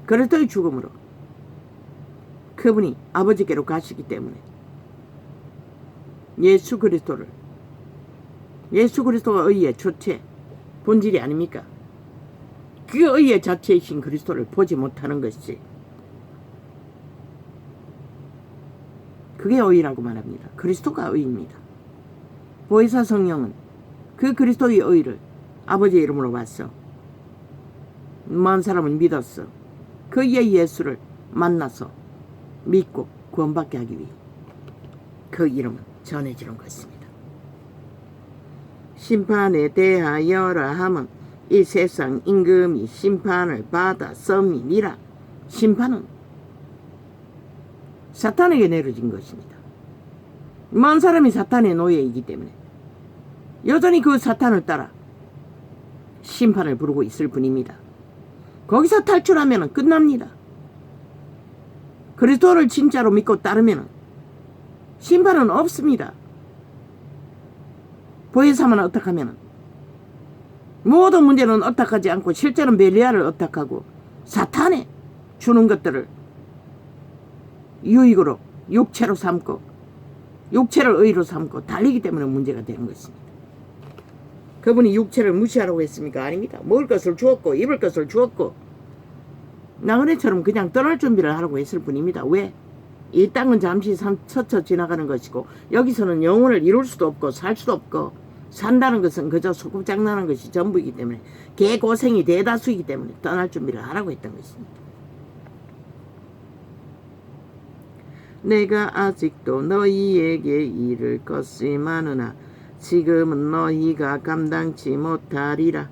Speaker 1: 그리스도의 죽음으로 그분이 아버지께로 가시기 때문에 예수 그리스도가 의의 주체 본질이 아닙니까? 그 의의 자체이신 그리스도를 보지 못하는 것이 그게 의라고 말합니다. 그리스도가 의입니다. 보혜사 성령은 그 그리스도의 의를 아버지의 이름으로 봤어. 많은 사람은 믿었어. 그 예수를 만나서 믿고 구원받게 하기 위해 그 이름은 전해지는 것입니다. 심판에 대하여라 하면 이 세상 임금이 심판을 받았음이니라. 심판은 사탄에게 내려진 것입니다. 많은 사람이 사탄의 노예이기 때문에 여전히 그 사탄을 따라 심판을 부르고 있을 뿐입니다. 거기서 탈출하면 끝납니다. 그리스도를 진짜로 믿고 따르면 심판은 없습니다. 보혜사만 어떡하면 모든 문제는 어떡하지 않고 실제는 벨리알을 어떡하고 사탄에 주는 것들을 유익으로 육체로 삼고 육체를 의로 삼고 달리기 때문에 문제가 되는 것입니다. 그분이 육체를 무시하라고 했습니까? 아닙니다. 먹을 것을 주었고 입을 것을 주었고 나그네처럼 그냥 떠날 준비를 하라고 했을 뿐입니다. 왜? 이 땅은 잠시 스쳐 지나가는 것이고 여기서는 영혼을 이룰 수도 없고 살 수도 없고 산다는 것은 그저 소꿉장난하는 것이 전부이기 때문에 개고생이 대다수이기 때문에 떠날 준비를 하라고 했던 것입니다. 내가 아직도 너희에게 이를 것이 많으나 지금은 너희가 감당치 못하리라.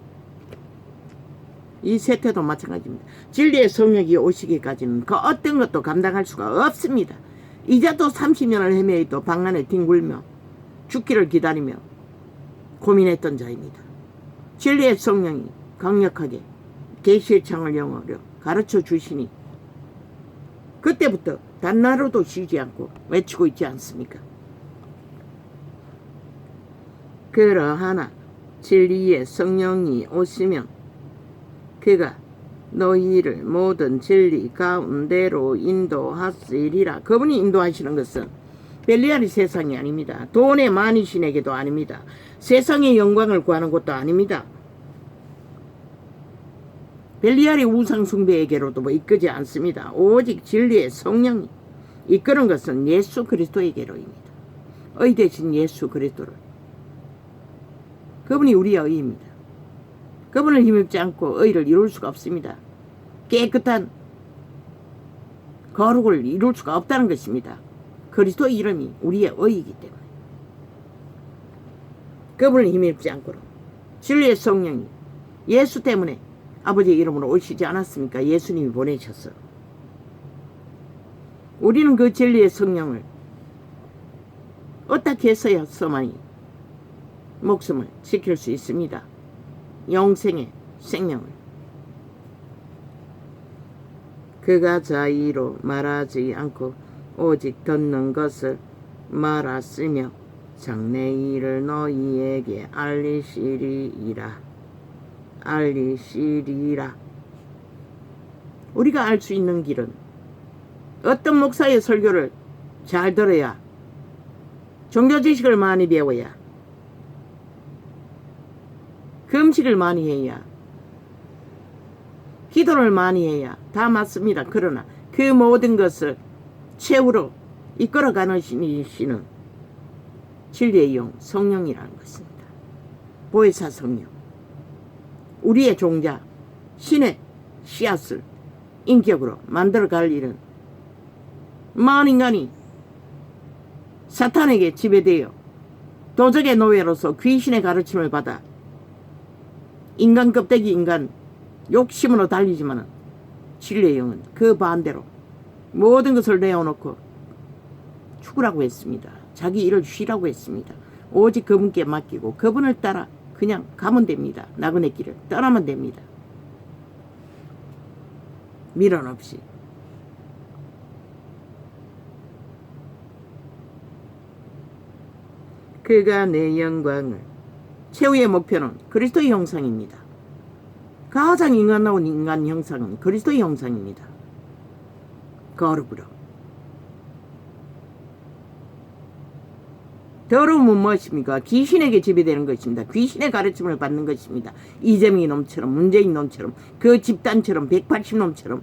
Speaker 1: 이 세태도 마찬가지입니다. 진리의 성령이 오시기까지는 그 어떤 것도 감당할 수가 없습니다. 이제도 30년을 헤매도 방 안에 뒹굴며 죽기를 기다리며 고민했던 자입니다. 진리의 성령이 강력하게 계시의 창을 영어로 가르쳐 주시니 그때부터 단나로도 쉬지 않고 외치고 있지 않습니까? 그러하나 진리의 성령이 오시면 그가 너희를 모든 진리 가운데로 인도하시리라. 그분이 인도하시는 것은 벨리알이 세상이 아닙니다. 돈의 많이신에게도 아닙니다. 세상의 영광을 구하는 것도 아닙니다. 벨리알의 우상숭배에게로도 이끄지 않습니다. 오직 진리의 성령이 이끄는 것은 예수 그리스도에게로입니다. 의 대신 예수 그리스도를. 그분이 우리의 의입니다. 그분을 힘입지 않고 의를 이룰 수가 없습니다. 깨끗한 거룩을 이룰 수가 없다는 것입니다. 그리스도의 이름이 우리의 의이기 때문에. 그분을 힘입지 않고는 진리의 성령이 예수 때문에 아버지의 이름으로 오시지 않았습니까? 예수님이 보내셨어. 우리는 그 진리의 성령을 어떻게 해서야서만이 목숨을 지킬 수 있습니다. 영생의 생명을. 그가 자의로 말하지 않고 오직 듣는 것을 말하시며 장래일을 너희에게 알리시리라. 우리가 알 수 있는 길은 어떤 목사의 설교를 잘 들어야, 종교 지식을 많이 배워야, 금식을 많이 해야, 기도를 많이 해야 다 맞습니다. 그러나 그 모든 것을 최후로 이끌어가는 신이시는 진리의 영 성령이라는 것입니다. 보혜사 성령, 우리의 종자 신의 씨앗을 인격으로 만들어갈 일은 마은 인간이 사탄에게 지배되어 도적의 노예로서 귀신의 가르침을 받아 인간 껍데기 인간 욕심으로 달리지만은 진리의 영은 그 반대로 모든 것을 내어놓고 죽으라고 했습니다. 자기 일을 쉬라고 했습니다. 오직 그분께 맡기고 그분을 따라 그냥 가면 됩니다. 나그네 길을 떠나면 됩니다. 미련 없이. 그가 내 영광을, 최후의 목표는 그리스도의 형상입니다. 가장 인간다운 인간 형상은 그리스도의 형상입니다. 거룩으로. 더러움은 무엇입니까? 귀신에게 지배되는 것입니다. 귀신의 가르침을 받는 것입니다. 이재명이 놈처럼, 문재인 놈처럼, 그 집단처럼, 180놈처럼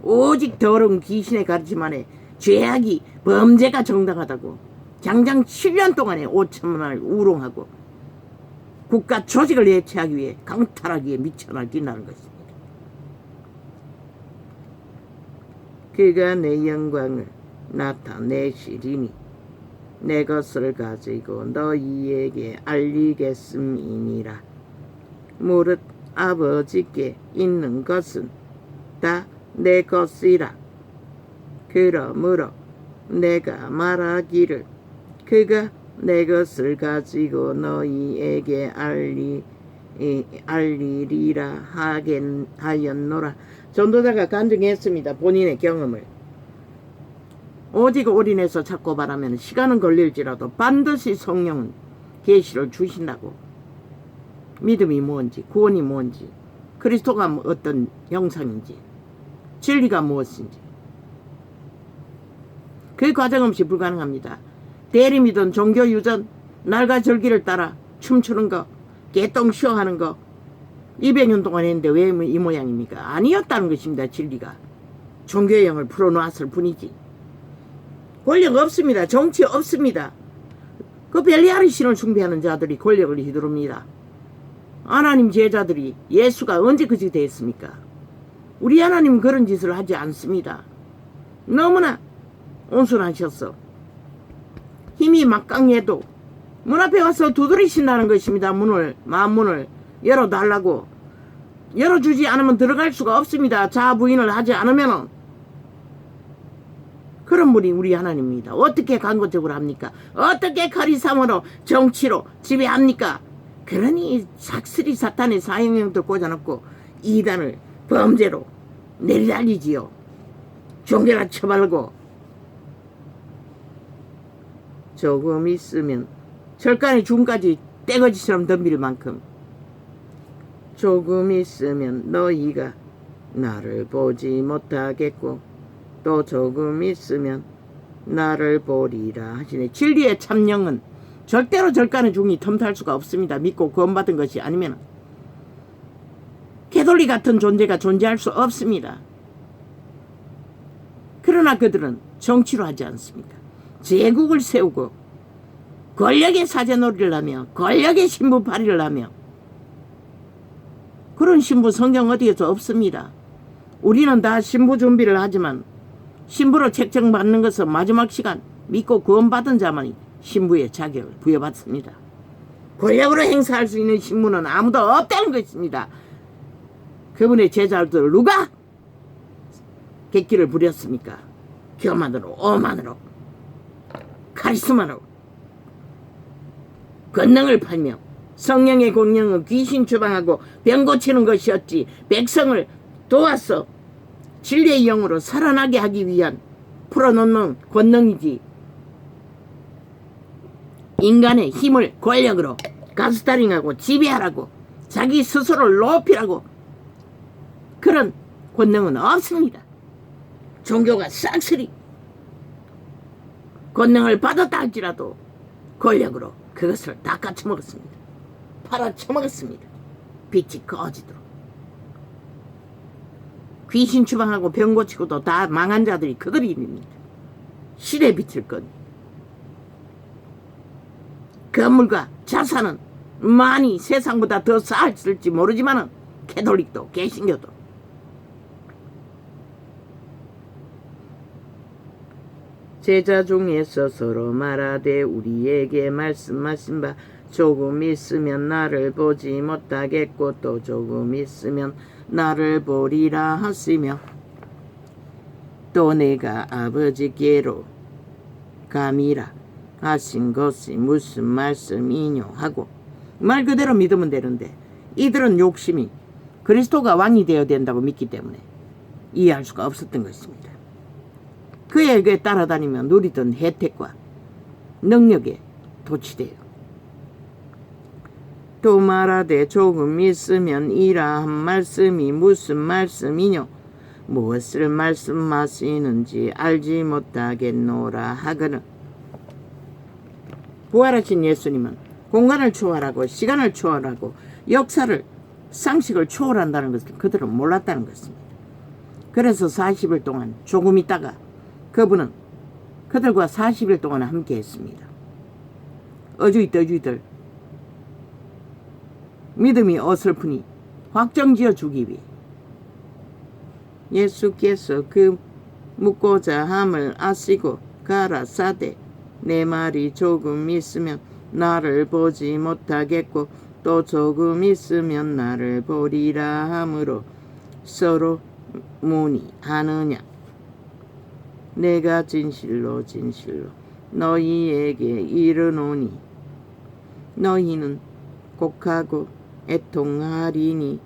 Speaker 1: 오직 더러운 귀신의 가르침 안에 죄악이, 범죄가 정당하다고 장장 7년 동안에 5천만 원을 우롱하고 국가 조직을 해체하기 위해 강탈하기 위해 미쳐나긴다는 것입니다. 그가 내 영광을 나타내시리니 내 것을 가지고 너희에게 알리겠음이니라. 무릇 아버지께 있는 것은 다 내 것이라. 그러므로 내가 말하기를 그가 내 것을 가지고 너희에게 알리리라 하였노라. 전도자가 간증했습니다. 본인의 경험을. 오직 올인해서 찾고 바라면 시간은 걸릴지라도 반드시 성령은 계시를 주신다고. 믿음이 뭔지, 구원이 뭔지, 그리스도가 어떤 형상인지, 진리가 무엇인지 그 과정 없이 불가능합니다. 대림이든 종교유전, 날과 절기를 따라 춤추는 거, 개똥쇼 하는 거 200년 동안 했는데 왜 이 모양입니까? 아니었다는 것입니다. 진리가. 종교의 영을 풀어놓았을 뿐이지. 권력 없습니다. 정치 없습니다. 그 벨리알의 신을 숭배하는 자들이 권력을 휘두릅니다. 하나님 제자들이 예수가 언제 그지 됐습니까? 우리 하나님은 그런 짓을 하지 않습니다. 너무나 온순하셨어. 힘이 막강해도 문 앞에 와서 두드리신다는 것입니다. 마음문을 열어달라고. 열어주지 않으면 들어갈 수가 없습니다. 자부인을 하지 않으면은. 그런 분이 우리 하나님입니다. 어떻게 강구적으로 합니까? 어떻게 카리스마로 정치로 지배합니까? 그러니 삭스리 사탄의 사형형도 꽂아놓고 이단을 범죄로 내리달리지요. 종교라 쳐발고. 조금 있으면 절간의 중까지 떼거지처럼 덤빌 만큼 조금 있으면 너희가 나를 보지 못하겠고 또 조금 있으면 나를 보리라 하시네. 진리의 참령은 절대로 절간의 중이 틈탈 수가 없습니다. 믿고 구원받은 것이 아니면 개돌리 같은 존재가 존재할 수 없습니다. 그러나 그들은 정치로 하지 않습니다. 제국을 세우고 권력의 사제놀이를 하며 권력의 신부 발휘를 하며 그런 신부 성경 어디에서 없습니다. 우리는 다 신부 준비를 하지만 신부로 책정받는 것은 마지막 시간 믿고 구원받은 자만이 신부의 자격을 부여받습니다. 권력으로 행사할 수 있는 신부는 아무도 없다는 것입니다. 그분의 제자들 누가 객기를 부렸습니까? 교만으로, 오만으로, 카리스마로, 권능을 팔며 성령의 공령은 귀신 추방하고 병 고치는 것이었지 백성을 도와서 진리의 영으로 살아나게 하기 위한 풀어놓는 권능이지 인간의 힘을 권력으로 가스타링하고 지배하라고 자기 스스로를 높이라고 그런 권능은 없습니다. 종교가 싹쓸이 권능을 받았다 할지라도 권력으로 그것을 다 까쳐먹었습니다. 팔아쳐먹었습니다. 빛이 꺼지도록. 귀신 추방하고 병 고치고도 다 망한 자들이 그들이 입니다. 실에 빛을 건 건물과 자산은 많이 세상보다 더 쌓았을지 모르지만은 캐톨릭도 개신교도 제자 중에서 서로 말하되 우리에게 말씀하신 바 조금 있으면 나를 보지 못하겠고 또 조금 있으면 나를 보리라 하시며 또 내가 아버지께로 감이라 하신 것이 무슨 말씀이뇨 하고 말 그대로 믿으면 되는데 이들은 욕심이 그리스도가 왕이 되어야 된다고 믿기 때문에 이해할 수가 없었던 것입니다. 그에게 따라다니며 누리던 혜택과 능력에 도취돼요. 또 말하되 조금 있으면 이라 한 말씀이 무슨 말씀이뇨 무엇을 말씀하시는지 알지 못하겠노라 하거늘. 부활하신 예수님은 공간을 초월하고 시간을 초월하고 역사를 상식을 초월한다는 것을 그들은 몰랐다는 것입니다. 그래서 40일 동안 조금 있다가 그분은 그들과 40일 동안 함께 했습니다. 어주이들 믿음이 어설프니 확정지어 주기 위해 예수께서 그 묻고자 함을 아시고 가라사대 내 말이 조금 있으면 나를 보지 못하겠고 또 조금 있으면 나를 보리라 하므로 서로 문의하느냐. 내가 진실로 너희에게 이르노니 너희는 곡하고 애통하리니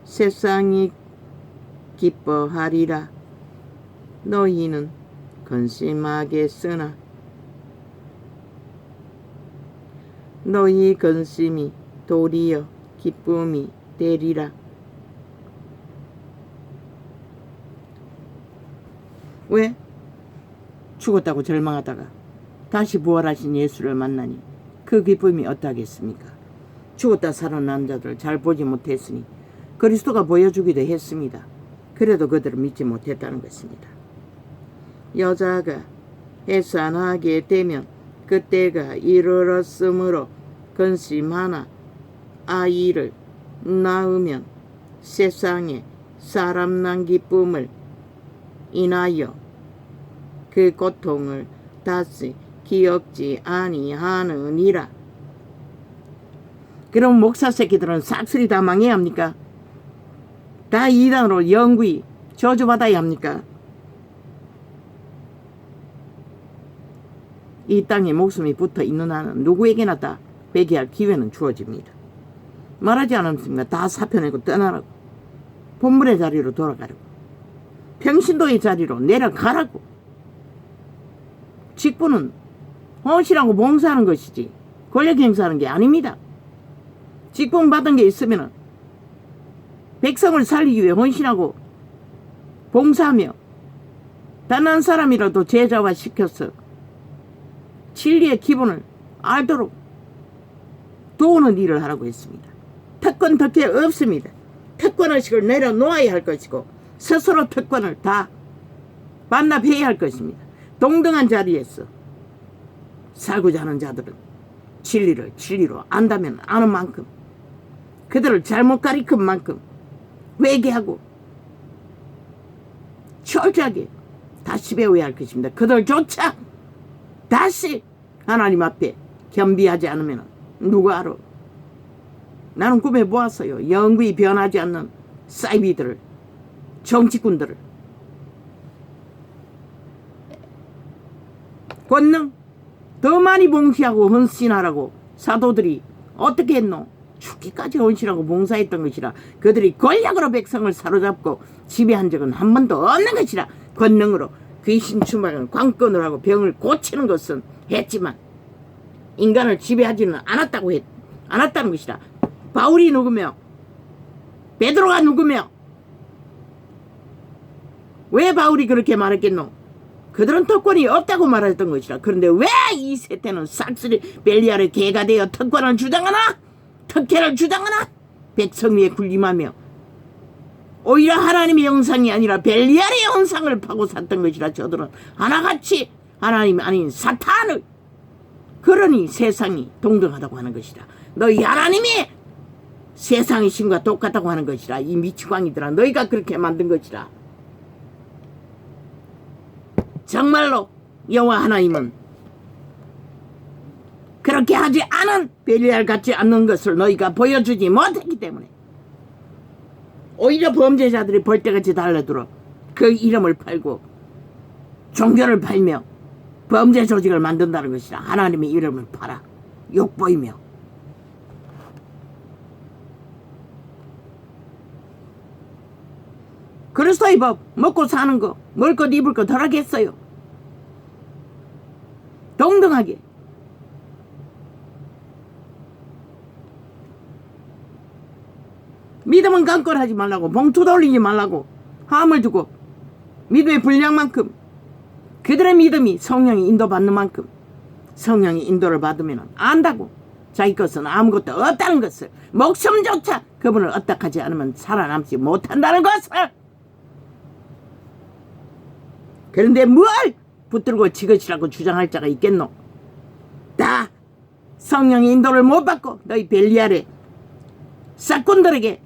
Speaker 1: 세상이 기뻐하리라. 너희는 근심하겠으나 너희 근심이 도리어 기쁨이 되리라. 왜? 죽었다고 절망하다가 다시 부활하신 예수를 만나니 그 기쁨이 어떠하겠습니까? 죽었다 살아난 자들 잘 보지 못했으니 그리스도가 보여주기도 했습니다. 그래도 그들은 믿지 못했다는 것입니다. 여자가 해산하게 되면 그때가 이르렀으므로 근심하나 아이를 낳으면 세상에 사람 난 기쁨을 인하여 그 고통을 다시 기억지 아니하느니라. 그럼 목사 새끼들은 싹쓸이 다 망해야 합니까? 다 이단으로 영구히 저주받아야 합니까? 이 땅에 목숨이 붙어 있는 한은 누구에게나 다 회개할 기회는 주어집니다. 말하지 않았습니까? 다 사표내고 떠나라고. 본문의 자리로 돌아가라고. 평신도의 자리로 내려가라고. 직분은 헌신하고 봉사하는 것이지 권력 행사하는 게 아닙니다. 직분 받은 게 있으면 백성을 살리기 위해 헌신하고 봉사하며 단 한 사람이라도 제자화 시켜서 진리의 기본을 알도록 도우는 일을 하라고 했습니다. 특권 덕에 없습니다. 특권의식을 내려놓아야 할 것이고 스스로 특권을 다 반납해야 할 것입니다. 동등한 자리에서 살고자 하는 자들은 진리를 진리로 안다면 아는 만큼, 그들을 잘못 가리킨 만큼 회개하고 철저하게 다시 배워야 할 것입니다. 그들조차 다시 하나님 앞에 겸비하지 않으면 누가 알아? 나는 꿈에 보았어요. 영구히 변하지 않는 사이비들을, 정치꾼들을. 권능 더 많이 봉시하고 헌신하라고 사도들이 어떻게 했노? 죽기까지 헌신하고 봉사했던 것이라. 그들이 권력으로 백성을 사로잡고 지배한 적은 한 번도 없는 것이라. 권능으로 귀신 추방을 관건을 하고 병을 고치는 것은 했지만 인간을 지배하지는 않았다는 것이라. 바울이 누구며 베드로가 누구며 왜 바울이 그렇게 말했겠노? 그들은 특권이 없다고 말했던 것이라. 그런데 왜 이 세태는 싹쓸이 벨리알의 개가 되어 특권을 주장하나? 특혜를 주장하나? 백성 위에 군림하며 오히려 하나님의 형상이 아니라 벨리알의 형상을 파고 샀던 것이라. 저들은 하나같이 하나님 아닌 사탄을, 그러니 세상이 동등하다고 하는 것이라. 너희 하나님이 세상의 신과 똑같다고 하는 것이라. 이 미치광이들아, 너희가 그렇게 만든 것이라. 정말로 여호와 하나님은 그렇게 하지 않은 벨리알 같지 않는 것을 너희가 보여주지 못했기 때문에 오히려 범죄자들이 벌떼같이 달려들어 그 이름을 팔고 종교를 팔며 범죄 조직을 만든다는 것이라. 하나님의 이름을 팔아 욕보이며. 그리스도의 법 먹고 사는 거, 먹을 것 입을 것 덜하겠어요. 동등하게. 믿음은 강권하지 말라고, 봉투 돌리지 말라고 함을 주고 믿음의 분량만큼, 그들의 믿음이 성령이 인도받는 만큼 성령이 인도를 받으면 안다고. 자기 것은 아무것도 없다는 것을, 목숨조차 그분을 어떡하지 않으면 살아남지 못한다는 것을. 그런데 뭘 붙들고 지것이라고 주장할 자가 있겠노? 다 성령의 인도를 못 받고 너희 벨리알의 싹꾼들에게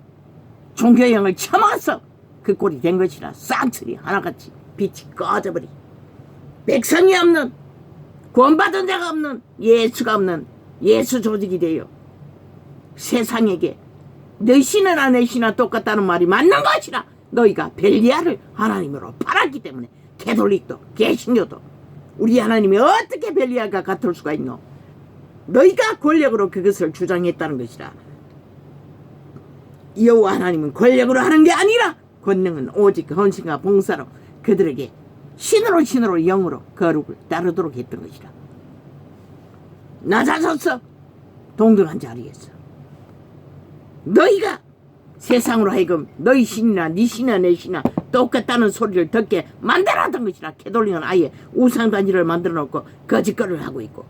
Speaker 1: 종교형을 처먹어서 그 꼴이 된 것이라. 쌍쓸이 하나같이 빛이 꺼져버리. 백성이 없는, 구원받은 자가 없는, 예수가 없는 예수 조직이 되어 세상에게 너희 신이나 내 신이나 똑같다는 말이 맞는 것이라. 너희가 벨리알을 하나님으로 팔았기 때문에. 캐톨릭도 개신교도 우리 하나님이 어떻게 벨리알과 같을 수가 있노? 너희가 권력으로 그것을 주장했다는 것이라. 여호와 하나님은 권력으로 하는 게 아니라 권능은 오직 헌신과 봉사로 그들에게 신으로 영으로 거룩을 따르도록 했던 것이라. 낮아졌어. 동등한 자리에서 너희가 세상으로 하여금 너희 신이나 네 신이나 내 신이나 똑같다는 소리를 듣게 만들었던 것이라. 캐톨릭은 아예 우상단지를 만들어 놓고 거짓거리를 하고 있고.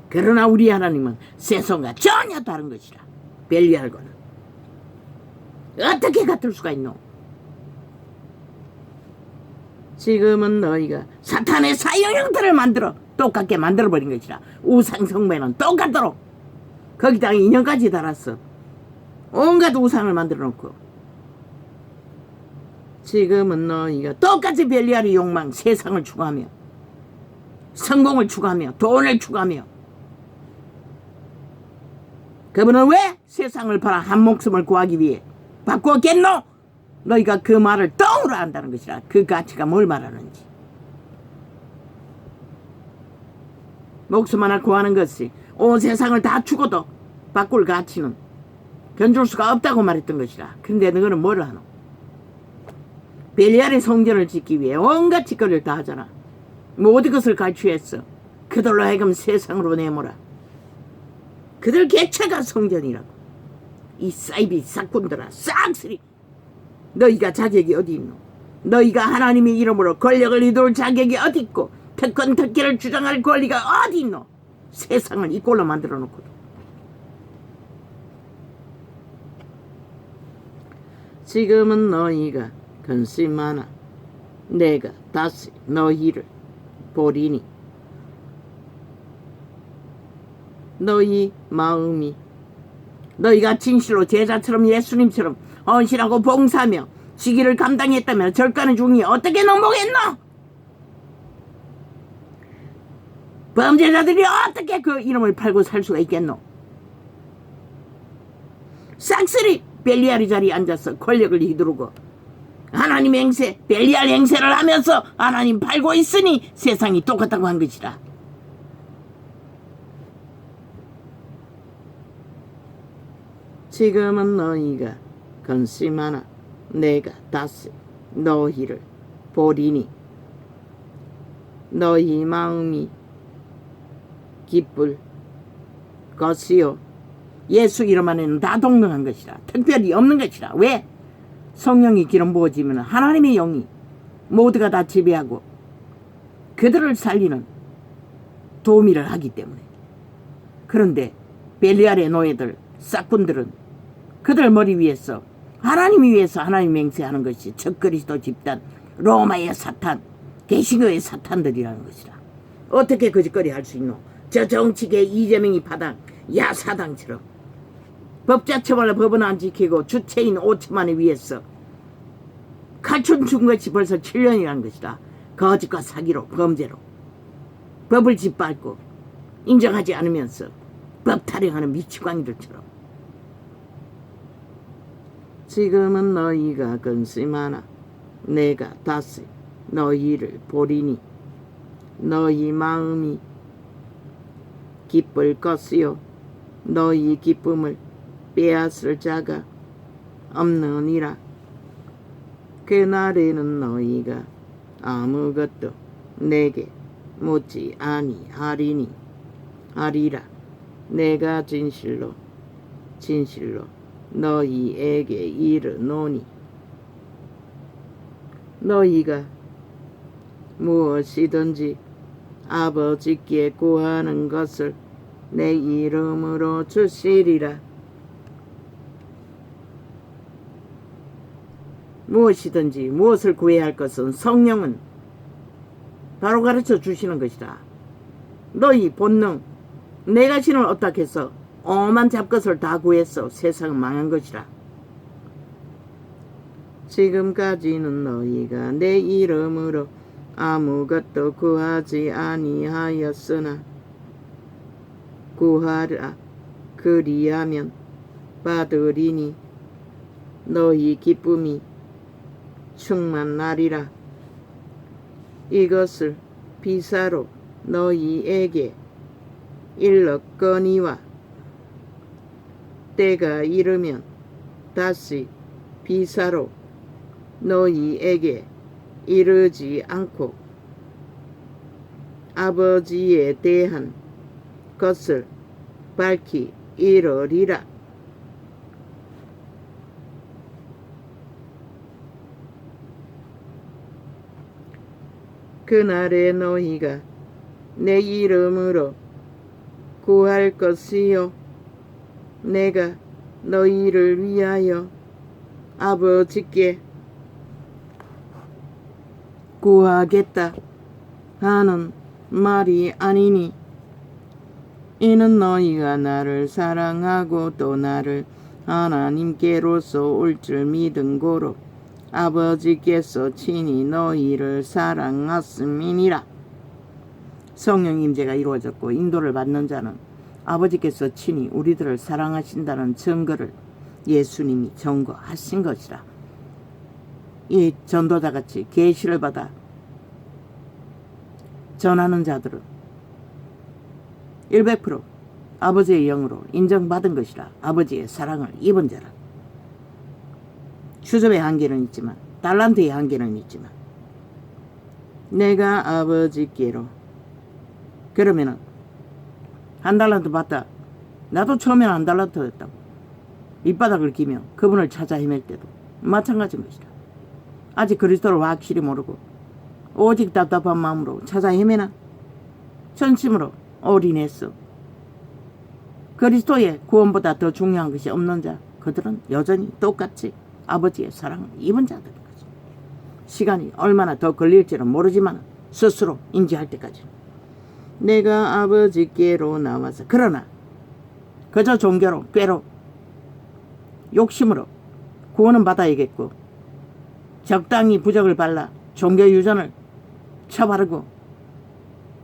Speaker 1: 그러나 우리 하나님은 세상과 전혀 다른 것이라. 벨리알과는 어떻게 같을 수가 있노? 지금은 너희가 사탄의 사형 형태를 만들어 똑같게 만들어버린 것이라. 우상 성배는 똑같도록 거기다가 인형까지 달았어. 온갖 우상을 만들어 놓고 지금은 너희가 똑같이 벨리알의 욕망, 세상을 추구하며 성공을 추구하며 돈을 추구하며, 그분은 왜 세상을 팔아 한 목숨을 구하기 위해 바꾸었겠노? 너희가 그 말을 똥으로 안다는 것이라. 그 가치가 뭘 말하는지. 목숨 하나 구하는 것이 온 세상을 다 죽어도 바꿀 가치는 견줄 수가 없다고 말했던 것이라. 그런데 너희는 뭘 하노? 벨리알의 성전을 짓기 위해 온갖 짓거리를 다 하잖아. 모든 것을 가취했어. 그들로 하여금 세상으로 내모라. 그들 개체가 성전이라고. 이 사이비 사꾼들아, 싹쓸이. 너희가 자격이 어디 있노? 너희가 하나님의 이름으로 권력을 이룰 자격이 어디 있고 특권 특기를 주장할 권리가 어디 있노? 세상을 이 꼴로 만들어 놓고. 지금은 너희가 근심하나 내가 다시 너희를 보리니 너희 마음이, 너희가 진실로 제자처럼 예수님처럼 헌신하고 봉사하며 시기를 감당했다면 절가는 중이 어떻게 넘보겠노? 범죄자들이 어떻게 그 이름을 팔고 살 수가 있겠노? 싹쓸이 벨리알의 자리에 앉아서 권력을 휘두르고 하나님 행세, 벨리알 행세를 하면서 하나님 팔고 있으니 세상이 똑같다고 한 것이라. 지금은 너희가 근심하나 내가 다시 너희를 보리니 너희 마음이 기쁠 것이요. 예수 이름 안에는 다 동등한 것이라. 특별히 없는 것이라. 왜? 성령이 기름 부어지면 하나님의 영이 모두가 다 지배하고 그들을 살리는 도우미를 하기 때문에. 그런데 벨리알의 노예들, 싹군들은 그들 머리 위에서 하나님이 위해서 하나님 맹세하는 것이 적그리스도 집단, 로마의 사탄, 개신교의 사탄들이라는 것이라. 어떻게 거짓거리 할 수 있노? 저 정치계 이재명이 파당 야사당처럼 법자처벌 법은 안 지키고 주체인 5천만에 위해서 칼춤 춘 것이 벌써 7년이라는 것이다. 거짓과 사기로, 범죄로 법을 짓밟고 인정하지 않으면서 법 타령하는 미치광이들처럼. 지금은 너희가 근심하나 내가 다시 너희를 보리니 너희 마음이 기쁠 것이요. 너희 기쁨을 빼앗을 자가 없느니라. 그날에는 너희가 아무것도 내게 묻지 아니하리라. 내가 진실로 너희에게 이르노니 너희가 무엇이든지 아버지께 구하는 것을 내 이름으로 주시리라. 무엇이든지 무엇을 구해야 할 것은 성령은 바로 가르쳐 주시는 것이다. 너희 본능, 내가 신을 어떻게 해서 오만 잡것을 다 구했어. 세상은 망한 것이라. 지금까지는 너희가 내 이름으로 아무것도 구하지 아니하였으나 구하라. 그리하면 받으리니 너희 기쁨이 충만하리라. 이것을 비사로 너희에게 일렀거니와 때가 이르면 다시 비사로 너희에게 이르지 않고 아버지에 대한 것을 밝히 이르리라. 그날에 너희가 내 이름으로 구할 것이요 내가 너희를 위하여 아버지께 구하겠다 하는 말이 아니니 이는 너희가 나를 사랑하고 또 나를 하나님께로서 올 줄 믿은 고로 아버지께서 친히 너희를 사랑하심이니라. 성령 임재가 이루어졌고 인도를 받는 자는 아버지께서 친히 우리들을 사랑하신다는 증거를 예수님이 증거하신 것이라. 이 전도자같이 계시를 받아 전하는 자들은 100% 아버지의 영으로 인정받은 것이라. 아버지의 사랑을 입은 자라. 수접의 한계는 있지만, 달란트의 한계는 있지만, 내가 아버지께로, 그러면은 한 달란트 받다. 나도 처음에는 한 달란트였다고 밑바닥을 기며 그분을 찾아 헤맬 때도 마찬가지인 것이다. 아직 그리스도를 확실히 모르고 오직 답답한 마음으로 찾아 헤매나 전심으로 올인했어. 그리스도의 구원보다 더 중요한 것이 없는 자, 그들은 여전히 똑같이 아버지의 사랑을 입은 자들인 거지. 시간이 얼마나 더 걸릴지는 모르지만 스스로 인지할 때까지 내가 아버지께로 나와서, 그러나 그저 종교로 꾀로 욕심으로 구원은 받아야겠고 적당히 부적을 발라 종교 유전을 쳐바르고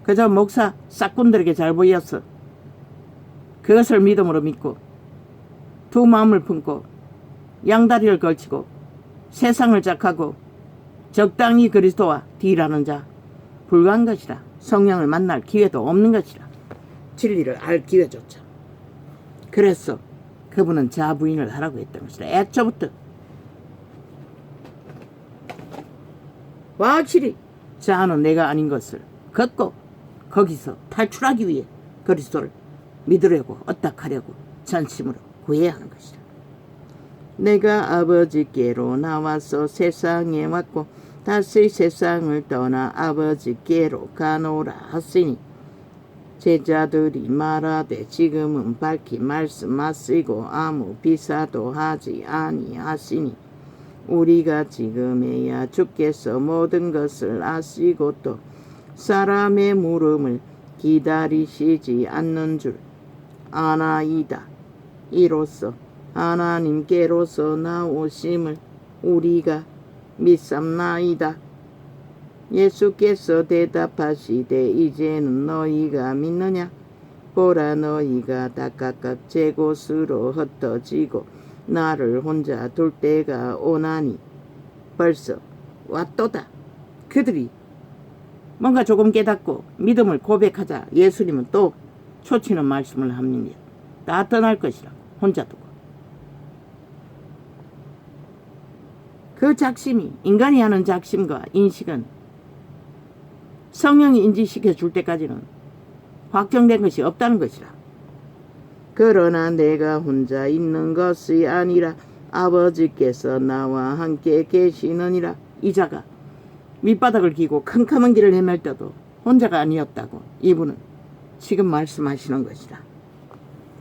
Speaker 1: 그저 목사 싹군들에게 잘 보여서 그것을 믿음으로 믿고 두 마음을 품고 양다리를 걸치고 세상을 짝하고 적당히 그리스도와 뒤라는 자 불가한 것이라. 성령을 만날 기회도 없는 것이라. 진리를 알 기회조차. 그래서 그분은 자부인을 하라고 했던 것이라. 애초부터 확실히 자아는 내가 아닌 것을 걷고 거기서 탈출하기 위해 그리스도를 믿으려고 어떡하려고 전심으로 구해야 하는 것이라. 내가 아버지께로 나와서 세상에 왔고 다시 세상을 떠나 아버지께로 가노라 하시니 제자들이 말하되 지금은 밝히 말씀하시고 아무 비사도 하지 아니하시니 우리가 지금에야 주께서 모든 것을 아시고 또 사람의 물음을 기다리시지 않는 줄 아나이다. 이로써 하나님께로서 나오심을 우리가 믿삼나이다. 예수께서 대답하시되 이제는 너희가 믿느냐? 보라, 너희가 다 각각 제 곳으로 흩어지고 나를 혼자 둘 때가 오나니 벌써 왔도다. 그들이 뭔가 조금 깨닫고 믿음을 고백하자 예수님은 또 초치는 말씀을 합니다. 다 떠날 것이라. 혼자 두고. 그 작심이, 인간이 하는 작심과 인식은 성령이 인지시켜 줄 때까지는 확정된 것이 없다는 것이라. 그러나 내가 혼자 있는 것이 아니라 아버지께서 나와 함께 계시느니라. 이자가 밑바닥을 기고 캄캄한 길을 헤맬 때도 혼자가 아니었다고 이분은 지금 말씀하시는 것이라.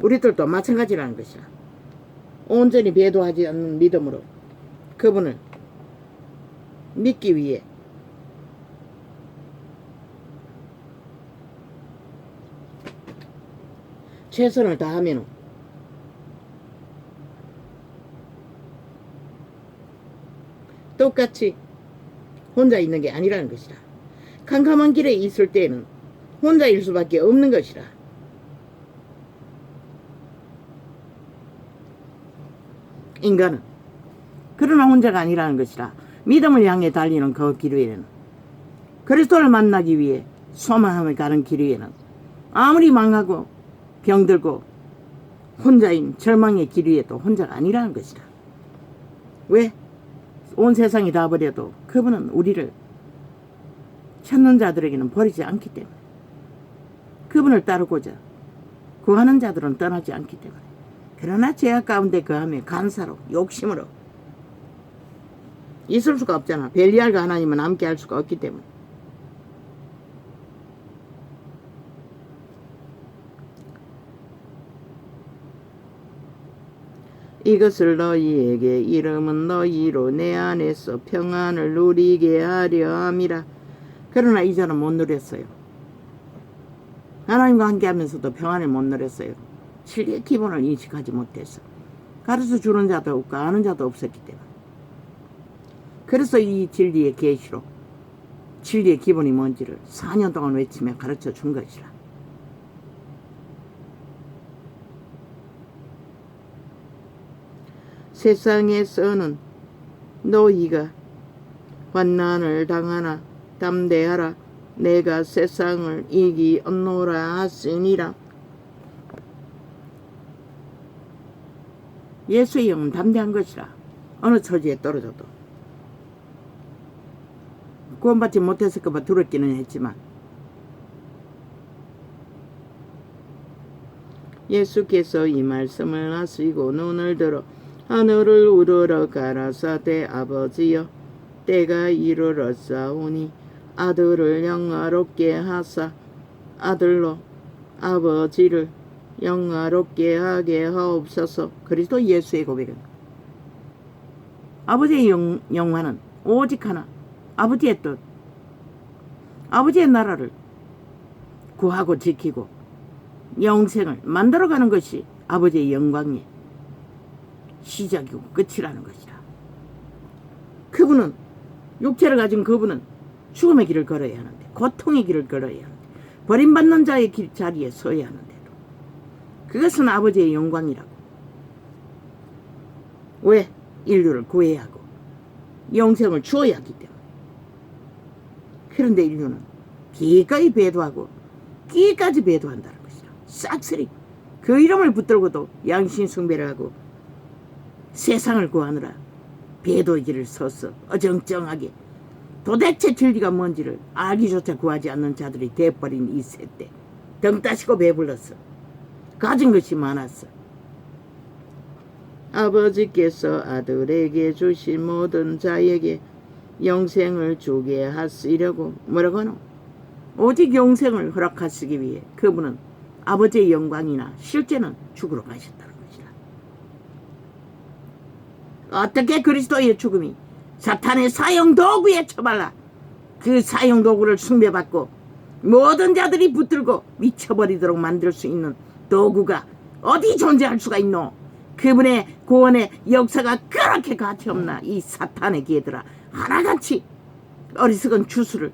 Speaker 1: 우리들도 마찬가지라는 것이라. 온전히 배도하지 않는 믿음으로 그분을 믿기 위해 최선을 다하면 똑같이 혼자 있는 게 아니라는 것이라. 캄캄한 길에 있을 때는 혼자일 수밖에 없는 것이라. 인간은 그러나 혼자가 아니라는 것이라. 믿음을 향해 달리는 그 길 위에는, 그리스도를 만나기 위해 소망함을 가는 길 위에는 아무리 망하고 병들고 혼자인 절망의 길 위에도 혼자가 아니라는 것이라. 왜? 온 세상이 다 버려도 그분은 우리를 찾는 자들에게는 버리지 않기 때문에, 그분을 따르고자 구하는 자들은 떠나지 않기 때문에. 그러나 죄악 가운데 거하며 간사로 욕심으로 있을 수가 없잖아. 벨리알과 하나님은 함께 할 수가 없기 때문에. 이것을 너희에게 이름은 너희로 내 안에서 평안을 누리게 하려 함이라. 그러나 이전은 못 누렸어요. 하나님과 함께 하면서도 평안을 못 누렸어요. 진리의 기본을 인식하지 못해서. 가르쳐 주는 자도 없고 아는 자도 없었기 때문에. 그래서 이 진리의 계시로 진리의 기본이 뭔지를 4년 동안 외치며 가르쳐 준 것이라. 세상에서는 너희가 환난을 당하나 담대하라. 내가 세상을 이기었노라 하시니라. 예수의 영은 담대한 것이라. 어느 처지에 떨어져도 구원받지 못했을까봐 두렵기는 했지만 예수께서 이 말씀을 하시고 눈을 들어 하늘을 우러러 가라사대 아버지여 때가 이르렀사오니 아들을 영화롭게 하사 아들로 아버지를 영화롭게 하게 하옵소서. 그리스도 예수의 고백은 아버지의 영화는 오직 하나, 아버지의 뜻, 아버지의 나라를 구하고 지키고 영생을 만들어가는 것이 아버지의 영광의 시작이고 끝이라는 것이라. 그분은, 육체를 가진 그분은 죽음의 길을 걸어야 하는데, 고통의 길을 걸어야 하는데, 버림받는 자의 자리에 서야 하는데도 그것은 아버지의 영광이라고. 왜? 인류를 구해야 하고 영생을 주어야 하기 때문에. 그런데 인류는 기꺼이 배도하고 끼까지 배도한다는 것이라. 싹쓸이 그 이름을 붙들고도 양심 숭배를 하고 세상을 구하느라 배도의 길을 서서 어정쩡하게 도대체 진리가 뭔지를 알기조차 구하지 않는 자들이 돼버린 이 세대. 등 따시고 배불렀어. 가진 것이 많았어. 아버지께서 아들에게 주신 모든 자에게 영생을 주게 하시려고 뭐라고 하노? 오직 영생을 허락하시기 위해 그분은 아버지의 영광이나 실제는 죽으러 가셨다는 것이다. 어떻게 그리스도의 죽음이 사탄의 사형도구에 처발라 그 사형도구를 숭배받고 모든 자들이 붙들고 미쳐버리도록 만들 수 있는 도구가 어디 존재할 수가 있노? 그분의 구원의 역사가 그렇게 가치없나? 이 사탄의 개들아, 하나같이 어리석은 주술을,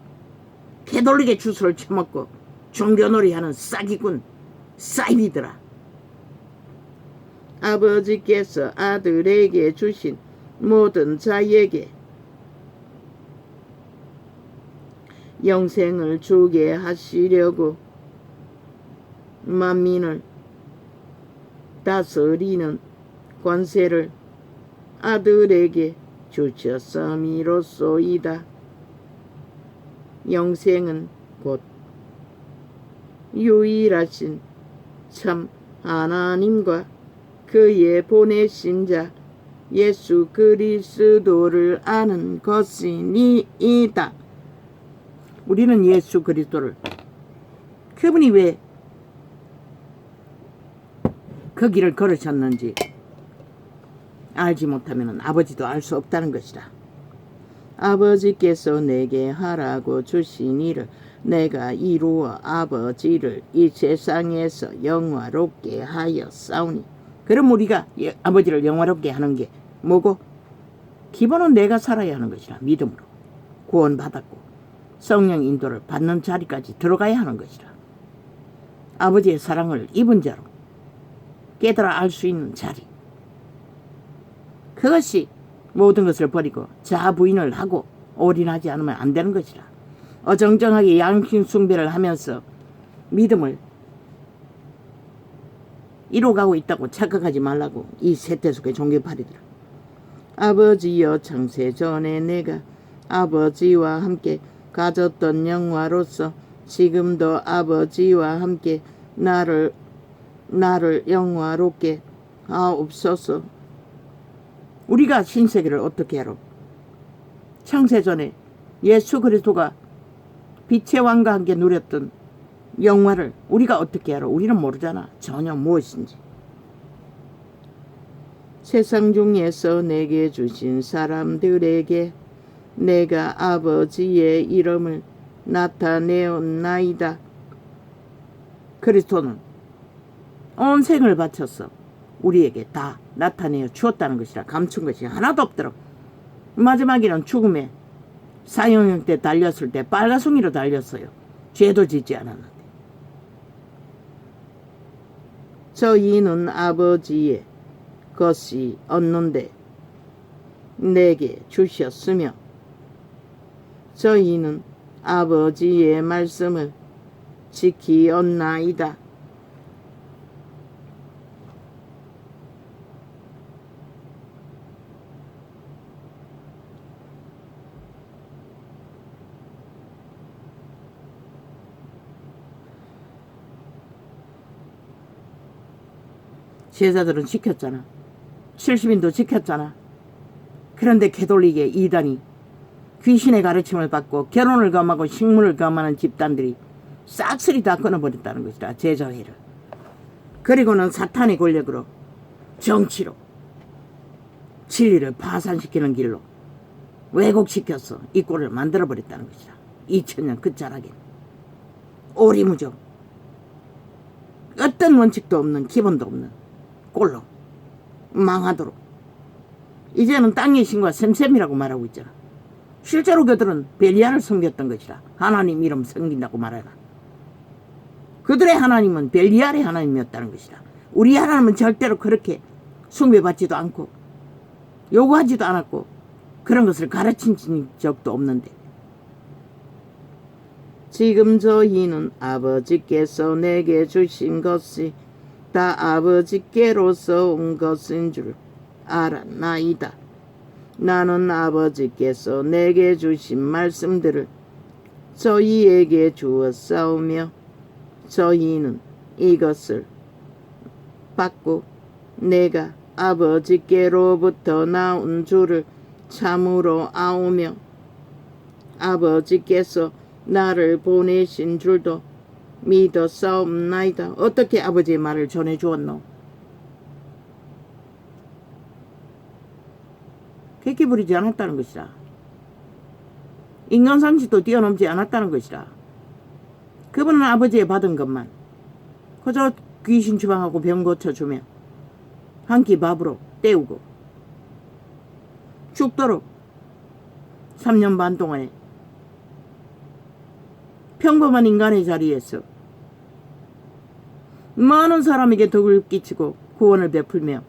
Speaker 1: 개돌리게 주술을 처먹고 종교놀이하는 싹이군, 사이비들아. 아버지께서 아들에게 주신 모든 자에게 영생을 주게 하시려고 만민을 다스리는 권세를 아들에게 주셨음이로소이다. 영생은 곧 유일하신 참 하나님과 그의 보내신 자 예수 그리스도를 아는 것이니이다. 우리는 예수 그리스도를, 그분이 왜 그 길을 걸으셨는지 알지 못하면 아버지도 알 수 없다는 것이다. 아버지께서 내게 하라고 주신 일을 내가 이루어 아버지를 이 세상에서 영화롭게 하였사오니. 그럼 우리가 아버지를 영화롭게 하는 게 뭐고? 기본은 내가 살아야 하는 것이라. 믿음으로 구원받았고 성령 인도를 받는 자리까지 들어가야 하는 것이라. 아버지의 사랑을 입은 자로 깨달아 알 수 있는 자리. 그것이 모든 것을 버리고 자부인을 하고 올인하지 않으면 안 되는 것이라. 어정쩡하게 양심 숭배를 하면서 믿음을 이뤄가고 있다고 착각하지 말라고 이 세대 속의 종교파리들아. 아버지여, 창세전에 내가 아버지와 함께 가졌던 영화로서 지금도 아버지와 함께 나를 영화롭게 하옵소서. 우리가 신세계를 어떻게 하러? 창세전에 예수 그리스도가 빛의 왕과 함께 누렸던 영화를 우리가 어떻게 하러? 우리는 모르잖아. 전혀 무엇인지. 세상 중에서 내게 주신 사람들에게 내가 아버지의 이름을 나타내었나이다. 그리스도는 온 생을 바쳐서 우리에게 다 나타내어 주었다는 것이라. 감춘 것이 하나도 없도록 마지막에는 죽음에 사형형 때 달렸을 때 빨가송이로 달렸어요. 죄도 짓지 않았는데. 저희는 아버지의 것이 없는데 내게 주셨으며 저희는 아버지의 말씀을 지키었나이다. 제자들은 지켰잖아. 70인도 지켰잖아. 그런데 개돌리게 이단이 귀신의 가르침을 받고 결혼을 금하고 식물을 금하는 집단들이 싹쓸이 다 끊어버렸다는 것이다. 제자회를. 그리고는 사탄의 권력으로 정치로 진리를 파산시키는 길로 왜곡시켜서 이 꼴을 만들어버렸다는 것이다. 2000년 끝자락에 오리무정 어떤 원칙도 없는 기본도 없는 꼴로 망하도록 이제는 땅의 신과 셈셈이라고 말하고 있잖아. 실제로 그들은 벨리알을 섬겼던 것이라. 하나님 이름 섬긴다고 말해라. 그들의 하나님은 벨리알의 하나님이었다는 것이다. 우리 하나님은 절대로 그렇게 숭배받지도 않고 요구하지도 않았고 그런 것을 가르친 적도 없는데 지금 저희는 아버지께서 내게 주신 것이 다 아버지께로서 온 것인 줄 알았나이다. 나는 아버지께서 내게 주신 말씀들을 저희에게 주었사오며 저희는 이것을 받고 내가 아버지께로부터 나온 줄을 참으로 아오며 아버지께서 나를 보내신 줄도 믿었사옵나이다. 어떻게 아버지의 말을 전해주었노? 객기 부리지 않았다는 것이다. 인간 상식도 뛰어넘지 않았다는 것이다. 그분은 아버지의 받은 것만 그저 귀신 추방하고 병 고쳐주며 한 끼 밥으로 때우고 죽도록 3년 반 동안에 평범한 인간의 자리에서 많은 사람에게 덕을 끼치고 구원을 베풀며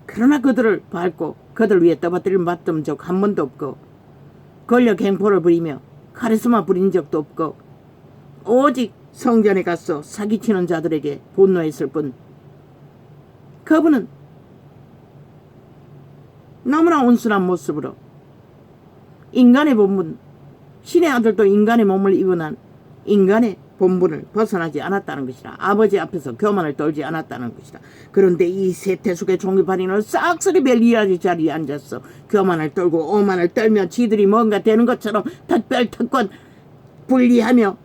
Speaker 1: 그러나 그들을 밟고 그들 위에 떠받들림 받던 적 한 번도 없고 권력 행포를 부리며 카리스마 부린 적도 없고 오직 성전에 가서 사기치는 자들에게 분노했을 뿐 그분은 너무나 온순한 모습으로 인간의 본분 신의 아들도 인간의 몸을 입어난 인간의 본분을 벗어나지 않았다는 것이다. 아버지 앞에서 교만을 떨지 않았다는 것이다. 그런데 이 세태숙의 종교반인은 싹쓸이 벨리알의 자리에 앉았어. 교만을 떨고 오만을 떨며 지들이 뭔가 되는 것처럼 특별 특권 분리하며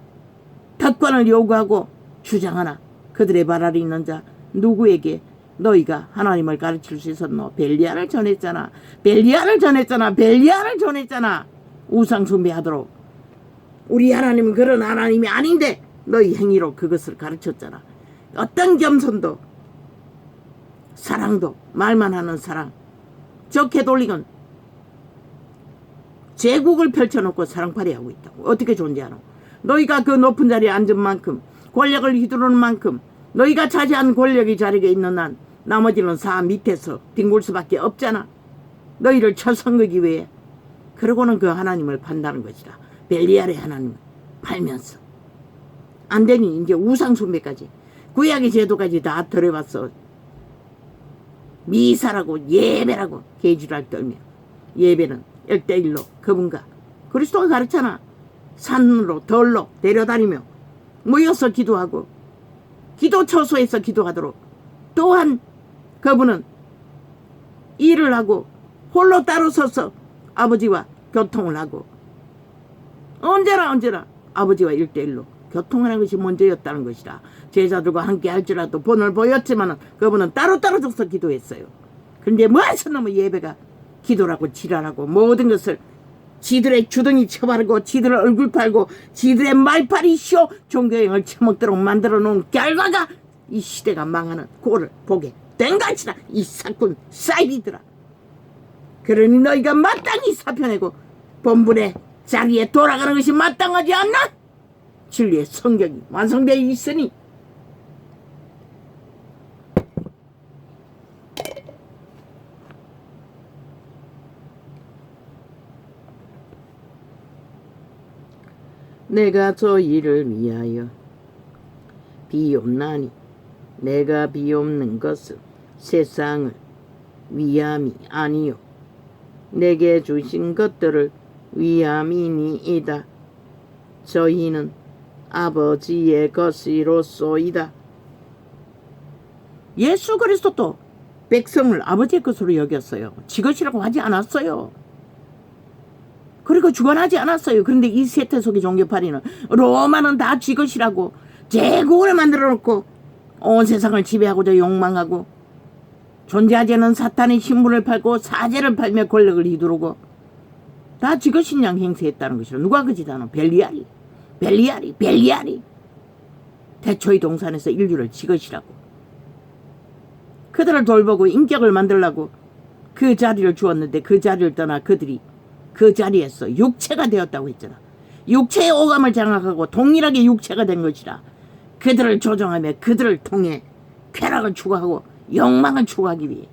Speaker 1: 특권을 요구하고 주장하나 그들의 발 아래 있는 자 누구에게 너희가 하나님을 가르칠 수 있었노? 벨리알을 전했잖아. 벨리알을 전했잖아. 벨리알을 전했잖아. 우상 숭배하도록. 우리 하나님은 그런 하나님이 아닌데 너희 행위로 그것을 가르쳤잖아. 어떤 겸손도 사랑도 말만 하는 사랑. 저 개돌리건 제국을 펼쳐놓고 사랑팔이 하고 있다고. 어떻게 존재하노? 너희가 그 높은 자리에 앉은 만큼 권력을 휘두르는 만큼 너희가 차지한 권력이 자리에 있는 한 나머지는 사 밑에서 뒹굴 수밖에 없잖아. 너희를 쳐선거기 위해. 그러고는 그 하나님을 판다는 것이다. 벨리알의 하나님을 팔면서 안 되니 이제 우상 숭배까지 구약의 제도까지 다 들어봤어. 미사라고 예배라고 개지랄 떨며 예배는 1:1로 그분과 그리스도가 가르쳤잖아. 산으로 덜로 데려다니며 모여서 기도하고 기도 처소에서 기도하도록. 또한 그분은 일을 하고 홀로 따로 서서 아버지와 교통을 하고 언제나 아버지와 1:1로 교통하는 것이 먼저였다는 것이다. 제자들과 함께 할지라도 본을 보였지만 그분은 따로따로 서서 기도했어요. 그런데 무엇은 너무 예배가 기도라고 지랄하고 모든 것을 지들의 주둥이 쳐바르고 지들의 얼굴 팔고 지들의 말팔이 쇼 종교행을 처먹도록 만들어 놓은 결과가 이 시대가 망하는 꼴을 보게 된 것이다. 이 사꾼 사이비들아. 그러니 너희가 마땅히 사표내고 본분의 자리에 돌아가는 것이 마땅하지 않나? 진리의 성경이 완성되어 있으니 내가 저희를 위하여 비옵나니 내가 비옵는 것은 세상을 위함이 아니요 내게 주신 것들을 위함이니이다. 저희는 아버지의 것이로소이다. 예수 그리스도도 백성을 아버지의 것으로 여겼어요. 지 것이라고 하지 않았어요. 그리고 주관하지 않았어요. 그런데 이 세태 속의 종교파리는 로마는 다 지 것이라고 제국을 만들어 놓고 온 세상을 지배하고자 욕망하고 존재하지 않은 사탄의 신분을 팔고 사제를 팔며 권력을 휘두르고 다 지 것인 양 행세했다는 것이라. 누가 그 짓하노? 벨리알이 태초의 동산에서 인류를 지 것이라고. 그들을 돌보고 인격을 만들라고 그 자리를 주었는데 그 자리를 떠나 그들이 그 자리에서 육체가 되었다고 했잖아. 육체의 오감을 장악하고 동일하게 육체가 된 것이라. 그들을 조종하며 그들을 통해 쾌락을 추구하고 욕망을 추구하기 위해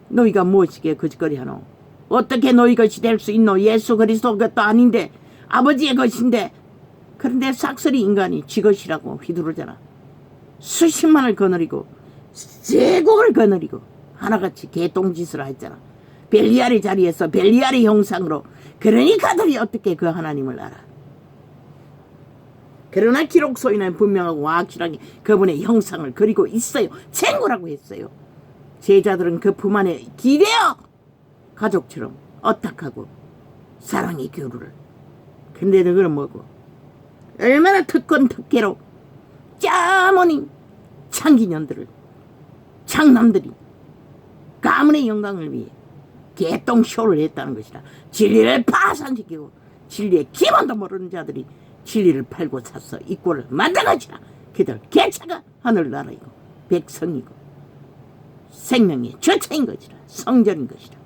Speaker 1: 너희가 무엇이기에 거짓거리 하노? 어떻게 너희 것이 될 수 있노? 예수 그리스도 것도 아닌데 아버지의 것인데. 그런데 싹쓸이 인간이 지 것이라고 휘두르잖아. 수십만을 거느리고 제국을 거느리고 하나같이 개똥짓을 했잖아. 벨리알의 자리에서 벨리알의 형상으로. 그러니 그들이 어떻게 그 하나님을 알아? 그러나 기록소에는 분명하고 확실하게 그분의 형상을 그리고 있어요. 챙구라고 했어요. 제자들은 그 품 안에 기대어 가족처럼 어떡하고 사랑의 교류를. 근데 너희는 뭐고? 얼마나 특권특혜로 짜모니 창기년들을 창남들이 가문의 영광을 위해 개똥쇼를 했다는 것이라. 진리를 파산시키고 진리의 기본도 모르는 자들이 진리를 팔고 사서 이 꼴을 만든 것이라. 그들 개차가 하늘나라이고 백성이고 생명의 주체인 것이라. 성전인 것이라.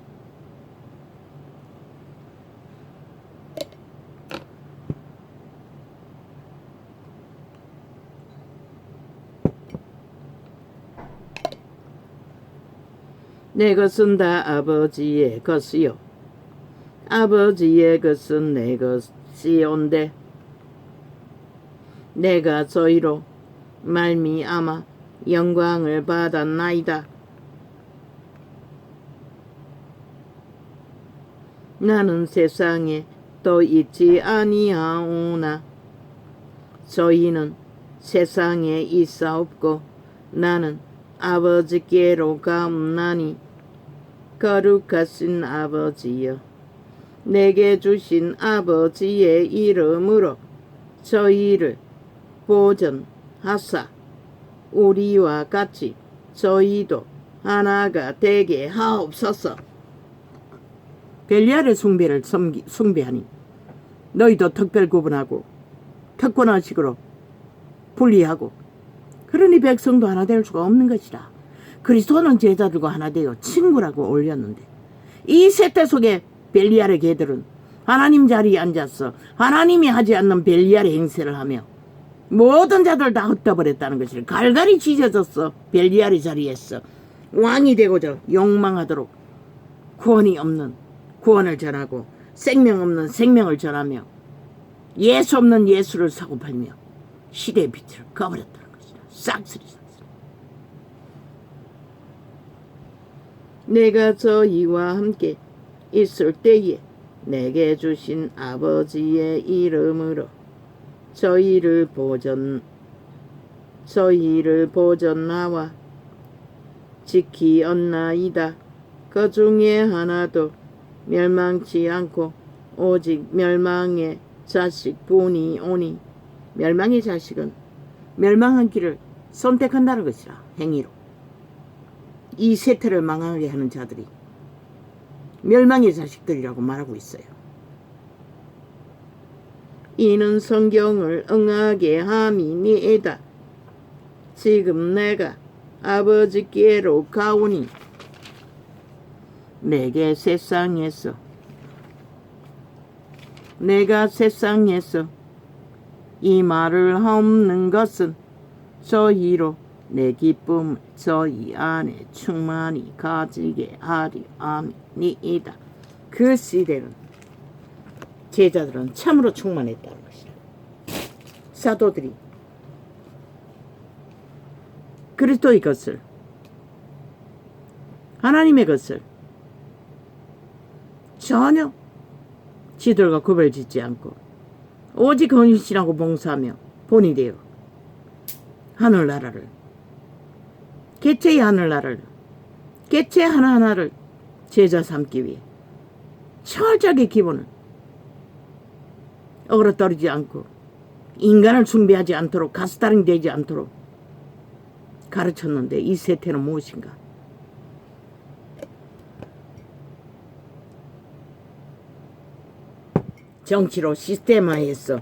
Speaker 1: 내 것은 다 아버지의 것이요 아버지의 것은 내 것이온데 내가 저희로 말미암아 영광을 받았나이다. 나는 세상에 또 있지 아니하오나 저희는 세상에 있사옵고 나는 아버지께로 가옵나니 거룩하신 아버지여 내게 주신 아버지의 이름으로 저희를 보전하사 우리와 같이 저희도 하나가 되게 하옵소서. 벨리알의 숭배를 숭배하니 너희도 특별 구분하고 특권의식으로 분리하고 그러니 백성도 하나 될 수가 없는 것이라. 그리스도는 제자들과 하나 되어 친구라고 올렸는데 이 세대 속에 벨리알의 개들은 하나님 자리에 앉아서 하나님이 하지 않는 벨리알의 행세를 하며 모든 자들 다 흩어버렸다는 것을 갈갈이 찢어졌어. 벨리알의 자리에서 왕이 되고자 욕망하도록 구원이 없는 구원을 전하고 생명 없는 생명을 전하며 예수 없는 예수를 사고 팔며 시대의 빛을 꺼버렸다는 것이다. 싹쓸이. 내가 저희와 함께 있을 때에 내게 주신 아버지의 이름으로 저희를 보전나와 지키었나이다. 그 중에 하나도 멸망치 않고 오직 멸망의 자식뿐이 오니 멸망의 자식은 멸망한 길을 선택한다는 것이라. 행위로 이 세태를 망하게 하는 자들이 멸망의 자식들이라고 말하고 있어요. 이는 성경을 응하게 함이니이다. 지금 내가 아버지께로 가오니 내가 세상에서 이 말을 없는 것은 저희로 내 기쁨을 저희 안에 충만히 가지게 하리 아니이다. 그 시대는 제자들은 참으로 충만했다는 것이다. 사도들이 그리스도의 것을, 하나님의 것을 전혀 지들과 구별짓지 않고 오직 헌신하고 봉사하며 본이 되어 하늘나라를, 개체의 하늘나라를, 개체 하나하나를 제자 삼기 위해 철저하게 기본을 어그러떨어지지 않고 인간을 숭배하지 않도록 가스다링 되지 않도록 가르쳤는데 이 세태는 무엇인가? 정치로 시스템화해서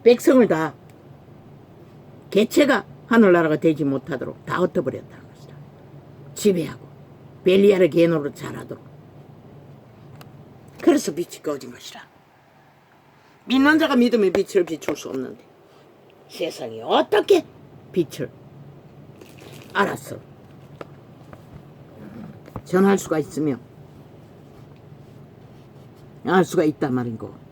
Speaker 1: 백성을 다 개체가 하늘나라가 되지 못하도록 다 흩어버렸다는 것이다. 지배하고 벨리알의 개노로 잘하도록. 그래서 빛이 꺼진 것이라. 믿는 자가 믿음의 빛을 비출 수 없는데 세상이 어떻게 빛을 알았어 전할 수가 있으며 알 수가 있단 말인고.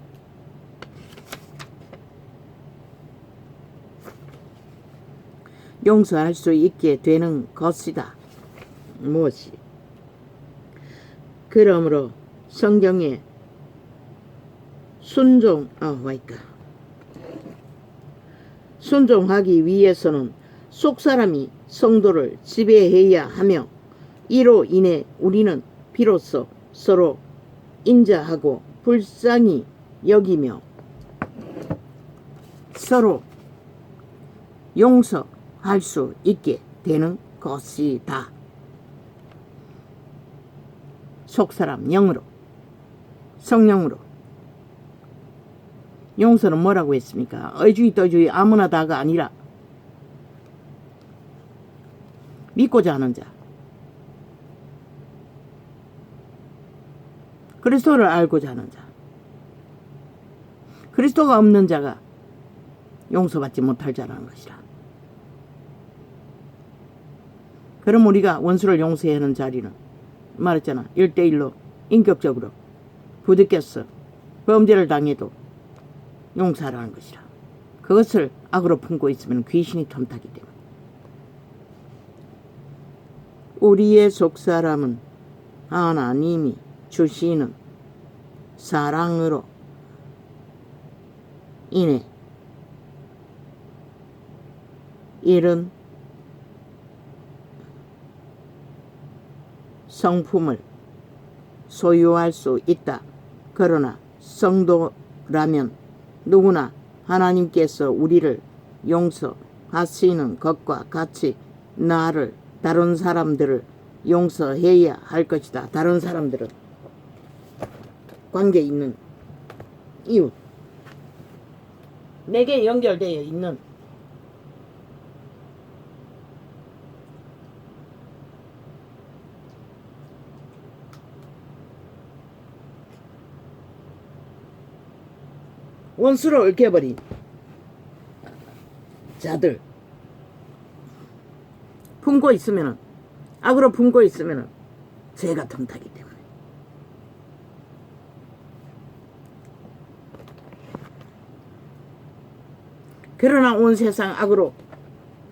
Speaker 1: 용서할 수 있게 되는 것이다. 무엇이? 그러므로 성경에 순종하기 위해서는 속사람이 성도를 지배해야 하며 이로 인해 우리는 비로소 서로 인자하고 불쌍히 여기며 서로 용서할 수 있게 되는 것이다. 속사람 영으로, 성령으로. 용서는 뭐라고 했습니까? 의주의 떠주의 아무나 다가 아니라 믿고자 하는 자, 그리스도를 알고자 하는 자, 그리스도가 없는 자가 용서받지 못할 자라는 것이라. 그럼 우리가 원수를 용서해야 하는 자리는 말했잖아. 1대1로 인격적으로 부딪혔어. 범죄를 당해도 용서하라는 것이라. 그것을 악으로 품고 있으면 귀신이 틈타기 때문에. 우리의 속사람은 하나님이 주시는 사랑으로 인해 이런 성품을 소유할 수 있다. 그러나 성도라면 누구나 하나님께서 우리를 용서하시는 것과 같이 나를, 다른 사람들을 용서해야 할 것이다. 다른 사람들은 관계 있는 이웃, 내게 연결되어 있는 원수를 얽혀버린 자들 품고 있으면은, 악으로 품고 있으면은 죄가 틈타기 때문에. 그러나 온 세상 악으로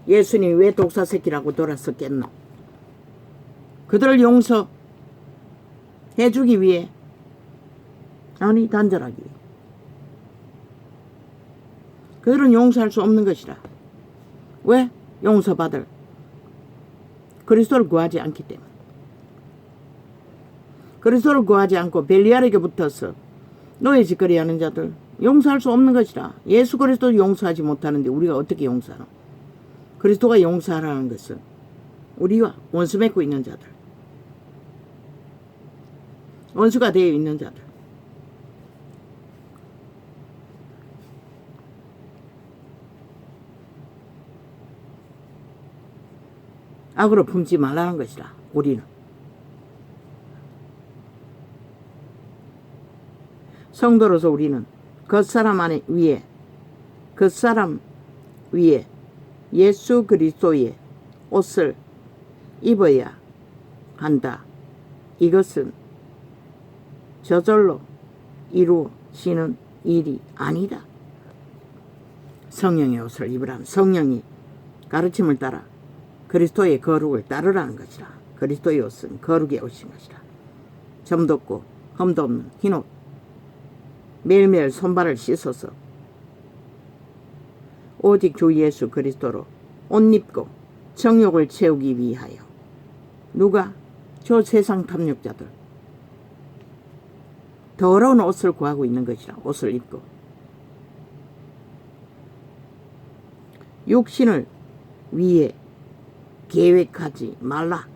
Speaker 1: 예수님이 왜 독사새끼라고 돌았었겠노? 그들을 용서해주기 위해, 아니 단절하기 위해. 그들은 용서할 수 없는 것이라. 왜? 용서받을 그리스도를 구하지 않기 때문에. 그리스도를 구하지 않고 벨리알에게 붙어서 노예 짓거리 하는 자들 용서할 수 없는 것이라. 예수 그리스도 용서하지 못하는데 우리가 어떻게 용서하노? 그리스도가 용서하라는 것은 우리와 원수 맺고 있는 자들, 원수가 되어 있는 자들, 악으로 품지 말라는 것이라. 우리는 성도로서 우리는 그 사람 위에 예수 그리스도의 옷을 입어야 한다. 이것은 저절로 이루어지는 일이 아니다. 성령의 옷을 입으라는 성령이 가르침을 따라 그리스도의 거룩을 따르라는 것이라. 그리스도의 옷은 거룩의 옷인 것이라. 점도 없고 흠도 없는 흰옷 매일매일 손발을 씻어서 오직 주 예수 그리스도로 옷 입고 정욕을 채우기 위하여 누가? 저 세상 탐욕자들 더러운 옷을 구하고 있는 것이라. 옷을 입고 육신을 위해 계획하지 말라.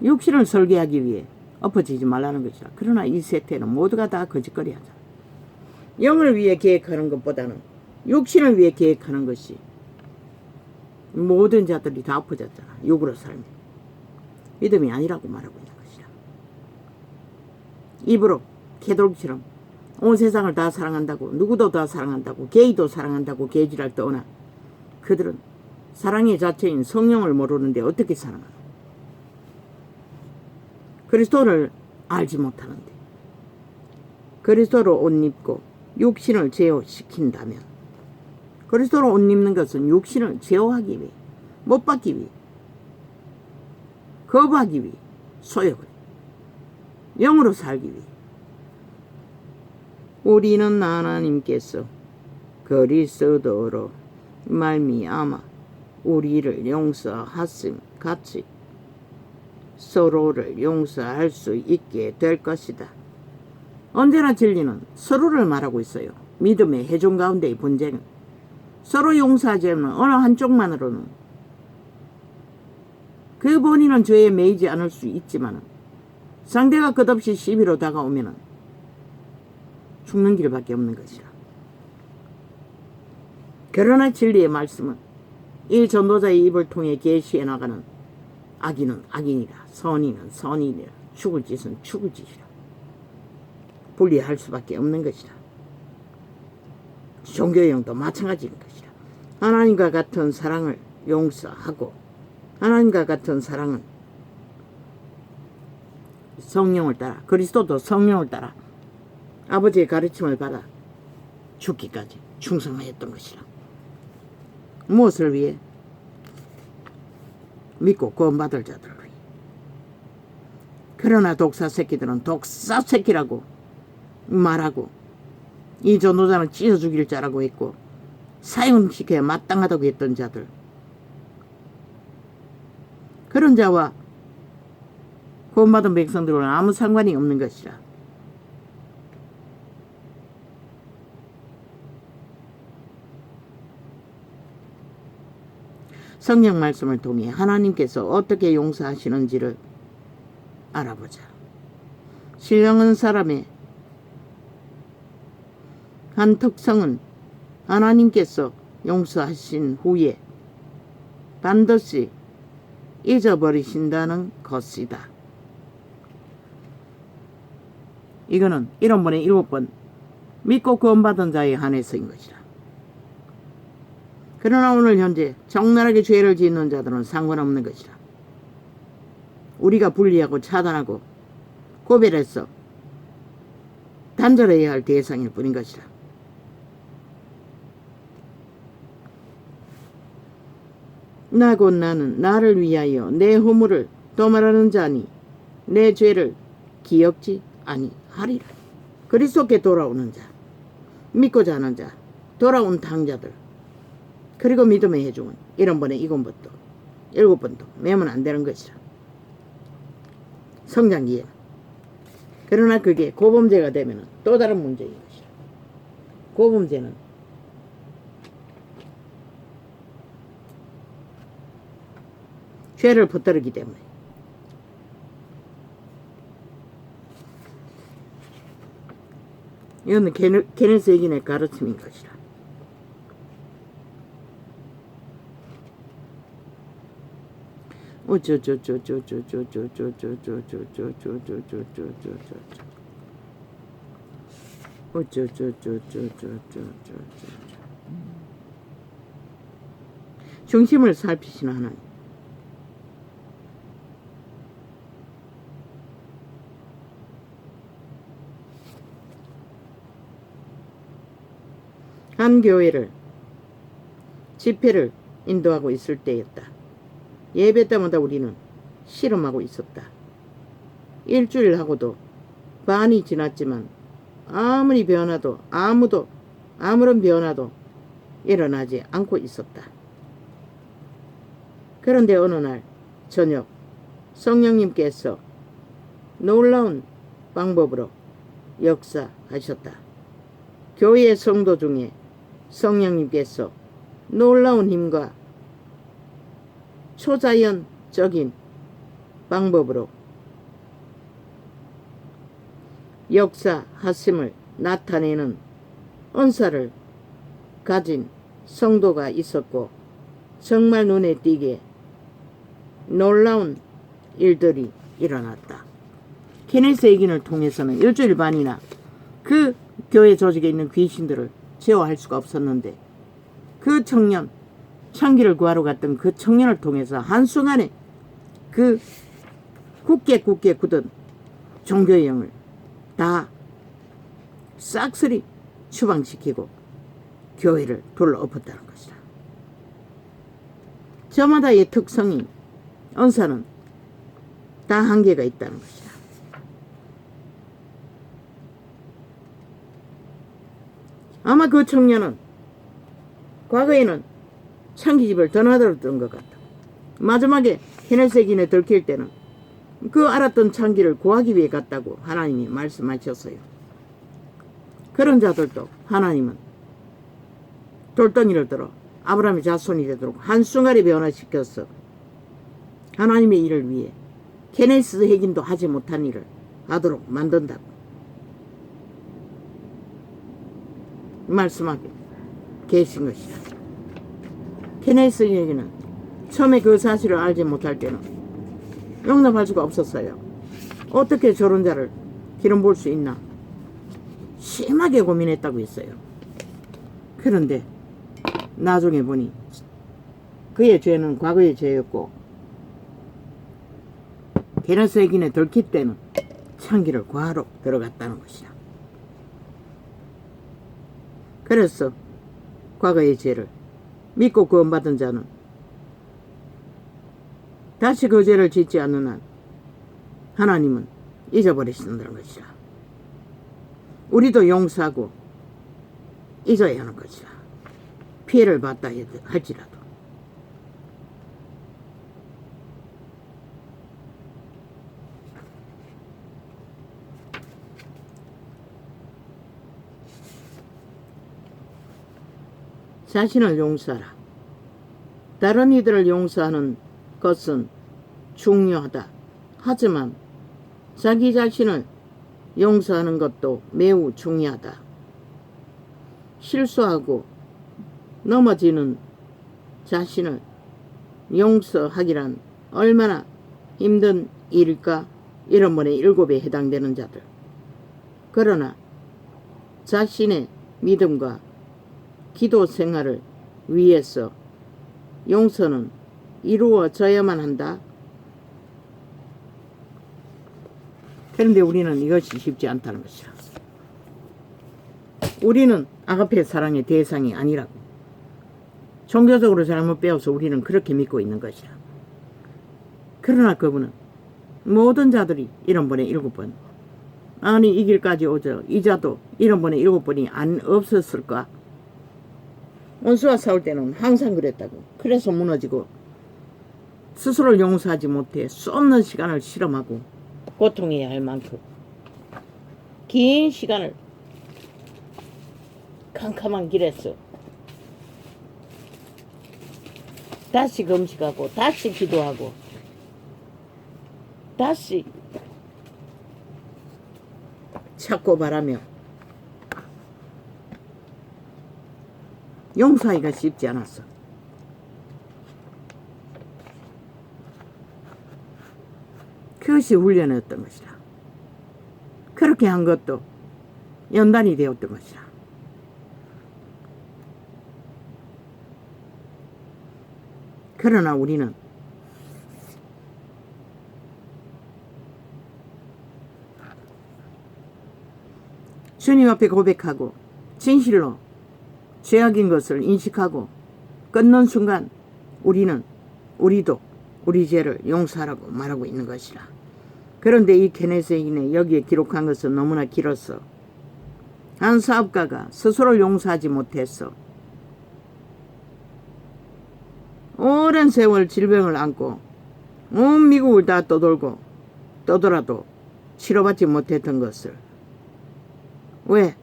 Speaker 1: 육신을 설계하기 위해 엎어지지 말라는 것이라. 그러나 이 세태는 모두가 다 거짓거리 하잖아. 영을 위해 계획하는 것보다는 육신을 위해 계획하는 것이 모든 자들이 다 엎어졌잖아. 육으로 살면 믿음이 아니라고 말하고 있는 것이라. 입으로 개돌기처럼 온 세상을 다 사랑한다고, 누구도 다 사랑한다고, 게이도 사랑한다고 개지랄 떠나 그들은 사랑의 자체인 성령을 모르는데 어떻게 사랑하나? 그리스도를 알지 못하는데 그리스도로 옷 입고 육신을 제어시킨다면, 그리스도로 옷 입는 것은 육신을 제어하기 위해, 못 받기 위해, 거부하기 위해, 소욕을 영으로 살기 위해. 우리는 하나님께서 그리스도로 말미암아 우리를 용서하심 같이 서로를 용서할 수 있게 될 것이다. 언제나 진리는 서로를 말하고 있어요. 믿음의 해종 가운데의 분쟁은 서로 용서하지 않는 어느 한쪽만으로는 그 본인은 죄에 매이지 않을 수 있지만 상대가 끝없이 시비로 다가오면 죽는 길밖에 없는 것이라. 그러나 진리의 말씀은 이 전도자의 입을 통해 계시해 나가는 악인은 악인이라, 선인은 선인이라, 죽을 짓은 죽을 짓이라 분리할 수밖에 없는 것이라. 종교형도 마찬가지인 것이라. 하나님과 같은 사랑을 용서하고 하나님과 같은 사랑은 성령을 따라, 그리스도도 성령을 따라 아버지의 가르침을 받아 죽기까지 충성하였던 것이라. 무엇을 위해? 믿고 구원받을 자들을 위해. 그러나 독사 새끼들은 독사 새끼라고 말하고 이 전도자는 찢어 죽일 자라고 했고 사형시켜야 마땅하다고 했던 자들, 그런 자와 구원받은 백성들은 아무 상관이 없는 것이라. 성경 말씀을 통해 하나님께서 어떻게 용서하시는지를 알아보자. 신령한 사람의 한 특성은 하나님께서 용서하신 후에 반드시 잊어버리신다는 것이다. 이거는 1원번에 7번 믿고 구원받은 자에 한해서인 것이다. 그러나 오늘 현재 적나라하게 죄를 짓는 자들은 상관없는 것이다. 우리가 분리하고 차단하고 고별해서 단절해야 할 대상일 뿐인 것이다. 나 곧 나는 나를 위하여 내 허물을 도말하는 자니 내 죄를 기억지 아니하리라. 그리스도께 돌아오는 자, 믿고자 하는 자, 돌아온 당자들, 그리고 믿음의 해중은 1원번에 2권부터 7번도 매면 안 되는 것이라. 성장기에는. 그러나 그게 고범죄가 되면 또 다른 문제인 것이라. 고범죄는 죄를 퍼뜨리기 때문에 이거는 케네스 에긴의 가르침인 것이라. 중심을 살피시는 하나님. 한 교회를 집회를 인도하고 있을 때였다. 예배 때마다 우리는 실험하고 있었다. 일주일 하고도 반이 지났지만 아무리 변화도 아무런 변화도 일어나지 않고 있었다. 그런데 어느 날 저녁 성령님께서 놀라운 방법으로 역사하셨다. 교회의 성도 중에 성령님께서 놀라운 힘과 초자연적인 방법으로 역사하심을 나타내는 은사를 가진 성도가 있었고 정말 눈에 띄게 놀라운 일들이 일어났다. 케네스 얘기를 통해서는 일주일 반이나 그 교회 조직에 있는 귀신들을 제어할 수가 없었는데 그 청년, 창기를 구하러 갔던 그 청년을 통해서 한순간에 그 굳게 굳은 종교의 영을 다 싹쓸이 추방시키고 교회를 둘러엎었다는 것이다. 저마다의 특성이 은사는 다 한계가 있다는 것이다. 아마 그 청년은 과거에는 창기집을 드나들었던 것 같다. 마지막에 헤네세긴에 들킬 때는 그 알았던 창기를 구하기 위해 갔다고 하나님이 말씀하셨어요. 그런 자들도 하나님은 돌덩이를 들어 아브라함의 자손이 되도록 한순간에 변화시켜서 하나님의 일을 위해 케네스 핵인도 하지 못한 일을 하도록 만든다고 말씀하고 계신 것이다. 케네스에게는 처음에 그 사실을 알지 못할 때는 용납할 수가 없었어요. 어떻게 저런 자를 기름 부을 수 있나 심하게 고민했다고 했어요. 그런데 나중에 보니 그의 죄는 과거의 죄였고 케네스 핵인에 들킬 때는 창기를 구하러 들어갔다는 것이다. 그래서 과거의 죄를 믿고 구원받은 자는 다시 그 죄를 짓지 않는 한 하나님은 잊어버리신다는 것이다. 우리도 용서하고 잊어야 하는 것이다. 피해를 받다 할지라도. 자신을 용서하라. 다른 이들을 용서하는 것은 중요하다. 하지만 자기 자신을 용서하는 것도 매우 중요하다. 실수하고 넘어지는 자신을 용서하기란 얼마나 힘든 일일까? 1번의 7에 해당되는 자들. 그러나 자신의 믿음과 기도 생활을 위해서 용서는 이루어져야만 한다. 그런데 우리는 이것이 쉽지 않다는 것이야. 우리는 아가페 사랑의 대상이 아니라고. 종교적으로 잘못 배워서 우리는 그렇게 믿고 있는 것이야. 그러나 그분은 모든 자들이 1번에 7번 아니 이 길까지 오죠. 이자도 1번에 7번이 안 없었을까? 원수와 싸울 때는 항상 그랬다고. 그래서 무너지고 스스로를 용서하지 못해 쏟는 시간을 실험하고 고통해야 할 만큼 긴 시간을 캄캄한 길에서 다시 금식하고 다시 기도하고 다시 찾고 바라며 용서하기가 쉽지 않았어. 그것이 훈련이었던 것이라. 그렇게 한 것도 연단이 되었던 것이라. 그러나 우리는 주님 앞에 고백하고 진실로 죄악인 것을 인식하고 끊는 순간 우리도 우리 죄를 용서하라고 말하고 있는 것이라. 그런데 이 게네세인에 여기에 기록한 것은 너무나 길었어. 한 사업가가 스스로를 용서하지 못했어. 오랜 세월 질병을 안고 온 미국을 다 떠돌아도 치료받지 못했던 것을, 왜?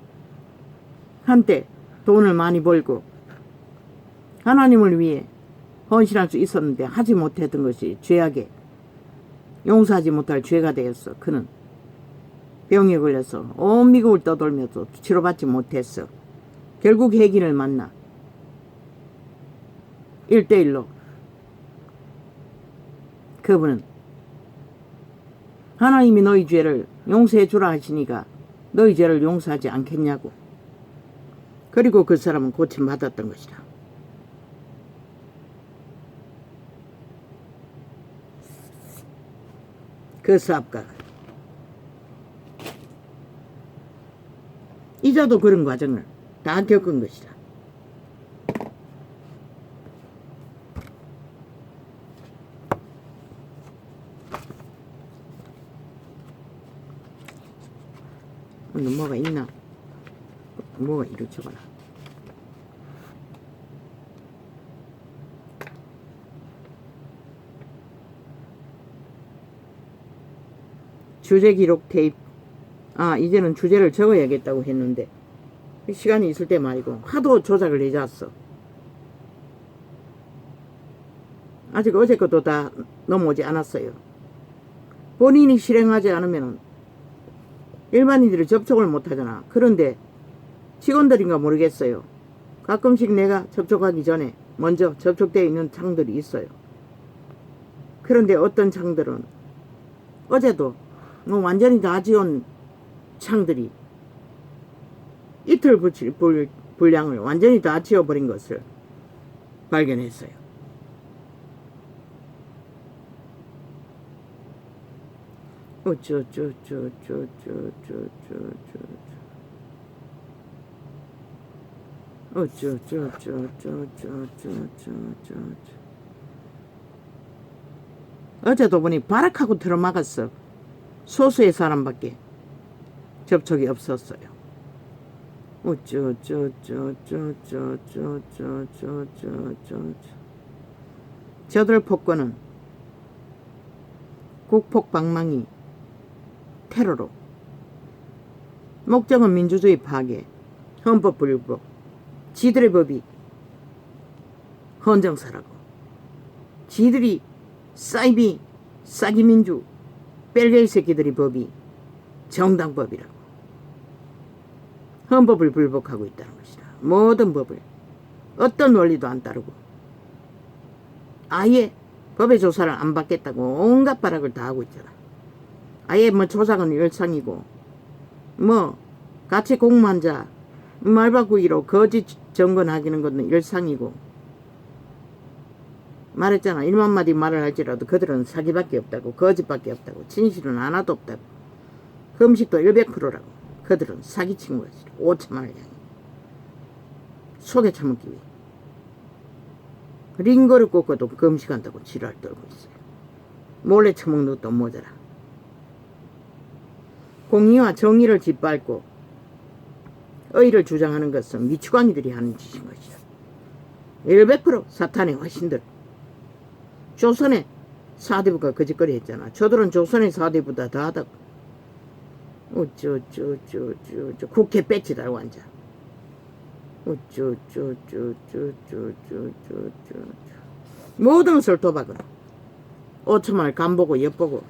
Speaker 1: 한때 돈을 많이 벌고 하나님을 위해 헌신할 수 있었는데 하지 못했던 것이 죄악에 용서하지 못할 죄가 되었어. 그는 병에 걸려서 온 미국을 떠돌면서 치료받지 못했어. 결국 혜긴을 만나 1대1로 그분은 하나님이 너희 죄를 용서해 주라 하시니까 너희 죄를 용서하지 않겠냐고. 그리고 그 사람은 고침받았던 것이다. 그 사업가가 이자도 그런 과정을 다 겪은 것이다. 오늘 뭐가 있나? 뭐가 이리 적어라. 주제 기록 테이프. 이제는 주제를 적어야겠다고 했는데 시간이 있을 때 말이고 하도 조작을 해놨어. 아직 어제 것도 다 넘어오지 않았어요. 본인이 실행하지 않으면 일반인들이 접촉을 못하잖아. 그런데 직원들인가 모르겠어요. 가끔씩 내가 접촉하기 전에 먼저 접촉되어 있는 창들이 있어요. 그런데 어떤 창들은 어제도 완전히 다 지운 창들이 이틀 붙일 분량을 완전히 다 지워버린 것을 발견했어요. 어제도 보니 바락하고 들어막았어. 소수의 사람밖에 접촉이 없었어요. 저들 폭권은 국폭 방망이 테러로 목적은 민주주의 파괴, 헌법 불복, 지들의 법이 헌정사라고, 지들이 싸기 민주 뺄개이 새끼들이 법이 정당법이라고 헌법을 불복하고 있다는 것이다. 모든 법을 어떤 원리도 안 따르고 아예 법의 조사를 안 받겠다고 온갖 발악을 다 하고 있잖아. 아예 조작은 일상이고 같이 공무한 자 말 바꾸기로 거짓 정권하기는 것은 일상이고, 말했잖아. 1만 마디 말을 할지라도 그들은 사기밖에 없다고, 거짓밖에 없다고, 진실은 하나도 없다고, 금식도 100%라고. 그들은 사기친 것이라. 5천만을 향해 속에 처먹기 위해 링거를 꽂고도 금식한다고 지랄 떨고 있어요. 몰래 처먹는 것도 모자라. 공의와 정의를 짓밟고 의를 주장하는 것은 미추광이들이 하는 짓인 것이다. 100% 사탄의 화신들. 조선의 사대부가 거짓거리 했잖아. 저들은 조선의 사대부보다 더하다고. 국회 배지 달고 앉아. 모든 것을 도박으로 5천만을 간보고 엿보고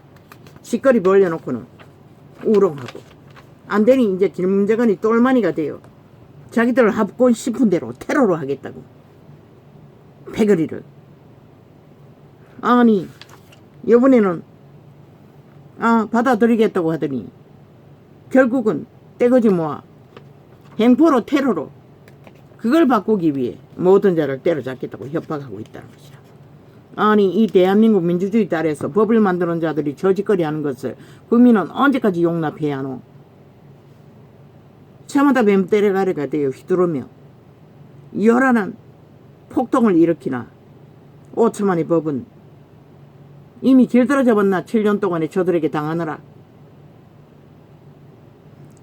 Speaker 1: 시거리 벌려놓고는 우롱하고, 안되니 이제 김정은이 똘마니가 돼요. 자기들 하고 싶은 대로 테러로 하겠다고. 패거리를. 아니 이번에는 받아들이겠다고 하더니 결국은 떼거지 모아 행포로 테러로 그걸 바꾸기 위해 모든 자를 때려잡겠다고 협박하고 있다는 것이야. 아니 이 대한민국 민주주의 딸에서 법을 만드는 자들이 저짓거리 하는 것을 국민은 언제까지 용납해야 하노? 차마다 뱀 때려가래가 되어 휘두르며 요란한 폭동을 일으키나 5천만의 법은 이미 길들어 잡았나 7년 동안에 저들에게 당하느라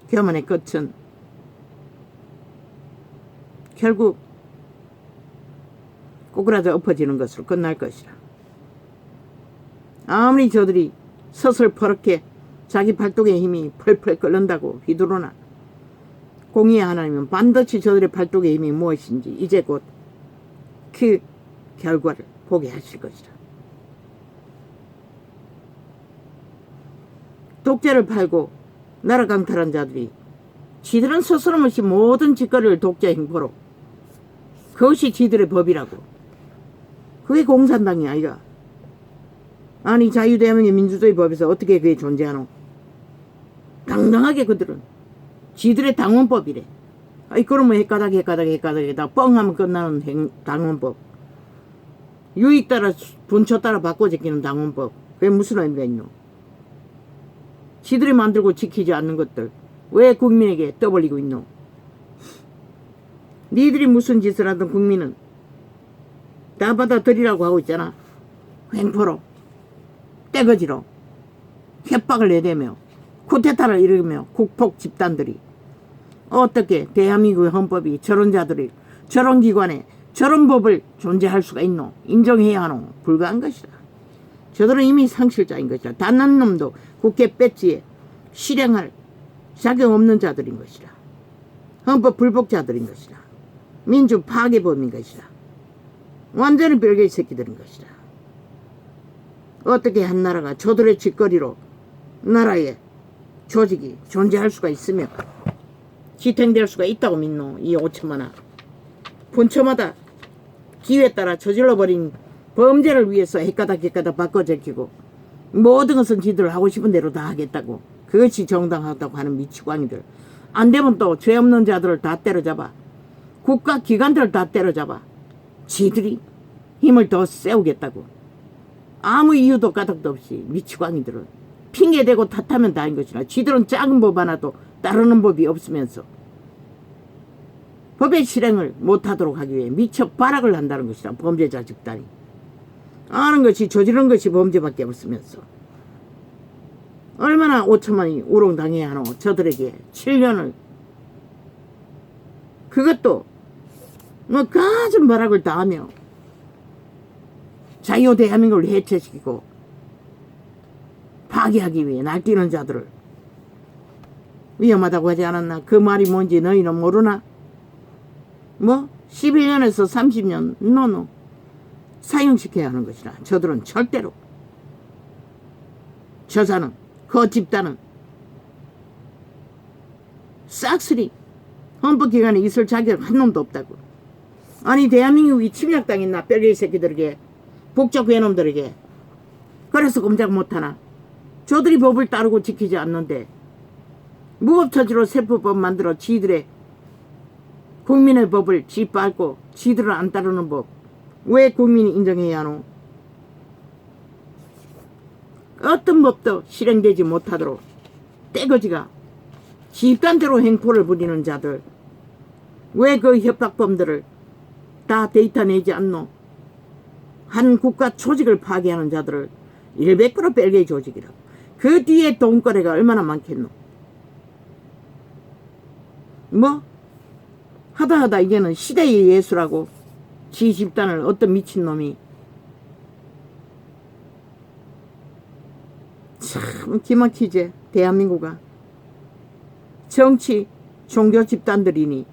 Speaker 1: 교만의 끝은 결국 꼬꾸라져 엎어지는 것으로 끝날 것이라. 아무리 저들이 서슬퍼렇게 자기 팔뚝의 힘이 펄펄 끓는다고 휘두르나 공의의 하나님은 반드시 저들의 팔뚝의 힘이 무엇인지 이제 곧 그 결과를 보게 하실 것이라. 독재를 팔고 나라 강탈한 자들이 지들은 스스럼없이 모든 짓거리를 독재 행포로 그것이 지들의 법이라고. 그게 공산당이 아이가. 아니 자유대한민국 민주주의 법에서 어떻게 그게 존재하노? 당당하게 그들은 지들의 당원법이래. 아이 그러면 헷가닥 뻥 하면 끝나는 당원법. 유익 따라 분초 따라 바꿔 제끼는 당원법. 그게 무슨 의미가 있노? 지들이 만들고 지키지 않는 것들 왜 국민에게 떠벌리고 있노? 니들이 무슨 짓을 하든 국민은 다 받아들이라고 하고 있잖아. 횡포로 떼거지로 협박을 내대며 쿠데타를 일으키며 국폭 집단들이 어떻게 대한민국의 헌법이 저런 자들이 저런 기관에 저런 법을 존재할 수가 있노? 인정해야 하노? 불가한 것이다. 저들은 이미 상실자인 것이다. 단 한 놈도 국회 배지에 실행할 자격 없는 자들인 것이다. 헌법 불복자들인 것이다. 민주 파괴범인 것이다. 완전히 별개의 새끼들인 것이다. 어떻게 한 나라가 저들의 짓거리로 나라의 조직이 존재할 수가 있으며 지탱될 수가 있다고 믿노? 이 5천만원 분초마다 기회에 따라 저질러버린 범죄를 위해서 헷가닥 바꿔 제끼고 모든 것은 지들 하고 싶은 대로 다 하겠다고. 그것이 정당하다고 하는 미치광이들. 안 되면 또 죄 없는 자들을 다 때려잡아. 국가 기관들을 다 때려잡아. 지들이 힘을 더 세우겠다고. 아무 이유도 까닭도 없이 미치광이들은 핑계대고 탓하면 다인 것이나 지들은 작은 법 하나도 따르는 법이 없으면서 법의 실행을 못하도록 하기 위해 미처 발악을 한다는 것이라. 범죄자 집단이 아는 것이 저지른 것이 범죄밖에 없으면서 얼마나 5천만이 우롱당해야 하노? 저들에게 7년을 그것도 뭐 가진 발악을 다하며 자유 대한민국을 해체시키고 파괴하기 위해 날뛰는 자들을 위험하다고 하지 않았나? 그 말이 뭔지 너희는 모르나? 뭐 11년에서 30년 노노 사형시켜야 하는 것이라. 저들은 절대로 저자는 그 집단은 싹쓸이 헌법기관에 있을 자격 한 놈도 없다고. 아니 대한민국이 침략당했나? 별개의 새끼들에게 북적 외놈들에게. 그래서 꼼짝 못하나? 저들이 법을 따르고 지키지 않는데 무법처지로 세포법 만들어 지들의 국민의 법을 짓밟고 지들을 안 따르는 법 왜 국민이 인정해야 하노? 어떤 법도 실행되지 못하도록 떼거지가 집단대로 행포를 부리는 자들 왜 그 협박범들을 다 데이터 내지 않노? 한 국가 조직을 파괴하는 자들을 100% 별개의 조직이라고. 그 뒤에 돈거래가 얼마나 많겠노? 뭐 하다 이제는 시대의 예수라고 지 집단을 어떤 미친놈이 참 기막히지. 대한민국아 정치 종교 집단들이니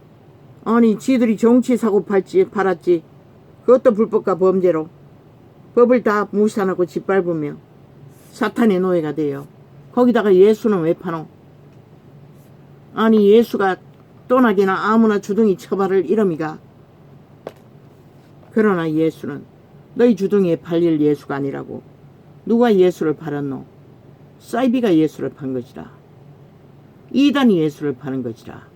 Speaker 1: 아니 지들이 정치 사고 팔았지. 그것도 불법과 범죄로 법을 다 무시하고 짓밟으며 사탄의 노예가 돼요. 거기다가 예수는 왜 파노? 아니 예수가 또나기나 아무나 주둥이 처발을 이름이가. 그러나 예수는 너희 주둥이에 팔릴 예수가 아니라고. 누가 예수를 팔았노? 사이비가 예수를 판 것이라. 이단이 예수를 파는 것이라.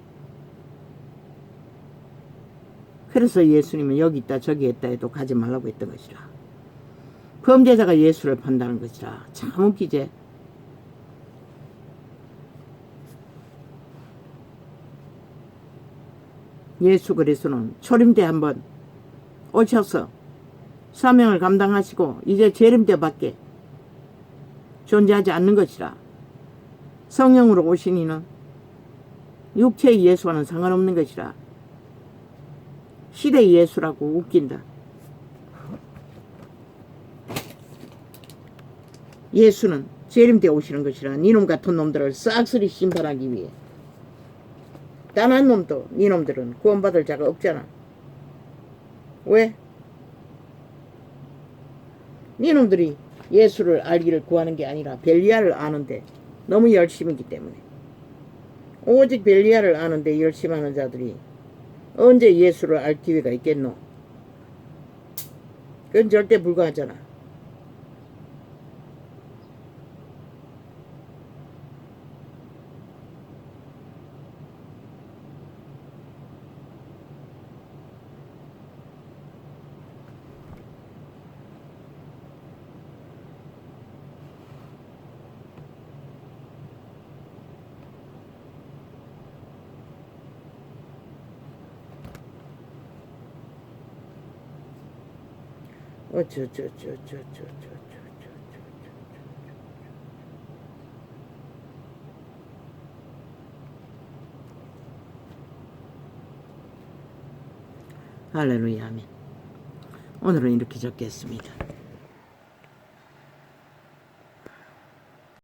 Speaker 1: 그래서 예수님은 여기 있다 저기 있다 해도 가지 말라고 했던 것이라. 범죄자가 예수를 판다는 것이라. 참 웃기지. 예수 그리스도는 초림때 한번 오셔서 사명을 감당하시고 이제 재림때밖에 존재하지 않는 것이라. 성령으로 오신 이는 육체의 예수와는 상관없는 것이라. 시대의 예수라고 웃긴다. 예수는 재림때 오시는 것이라. 니놈 같은 놈들을 싹쓸이 심판하기 위해. 단 한 놈도 니놈들은 구원받을 자가 없잖아. 왜? 니놈들이 예수를 알기를 구하는 게 아니라 벨리알을 아는데 너무 열심이기 때문에. 오직 벨리알을 아는데 열심하는 자들이 언제 예수를 알 기회가 있겠노? 그건 절대 불가하잖아. 할렐루야 아멘. 오늘은 이렇게 적겠습니다.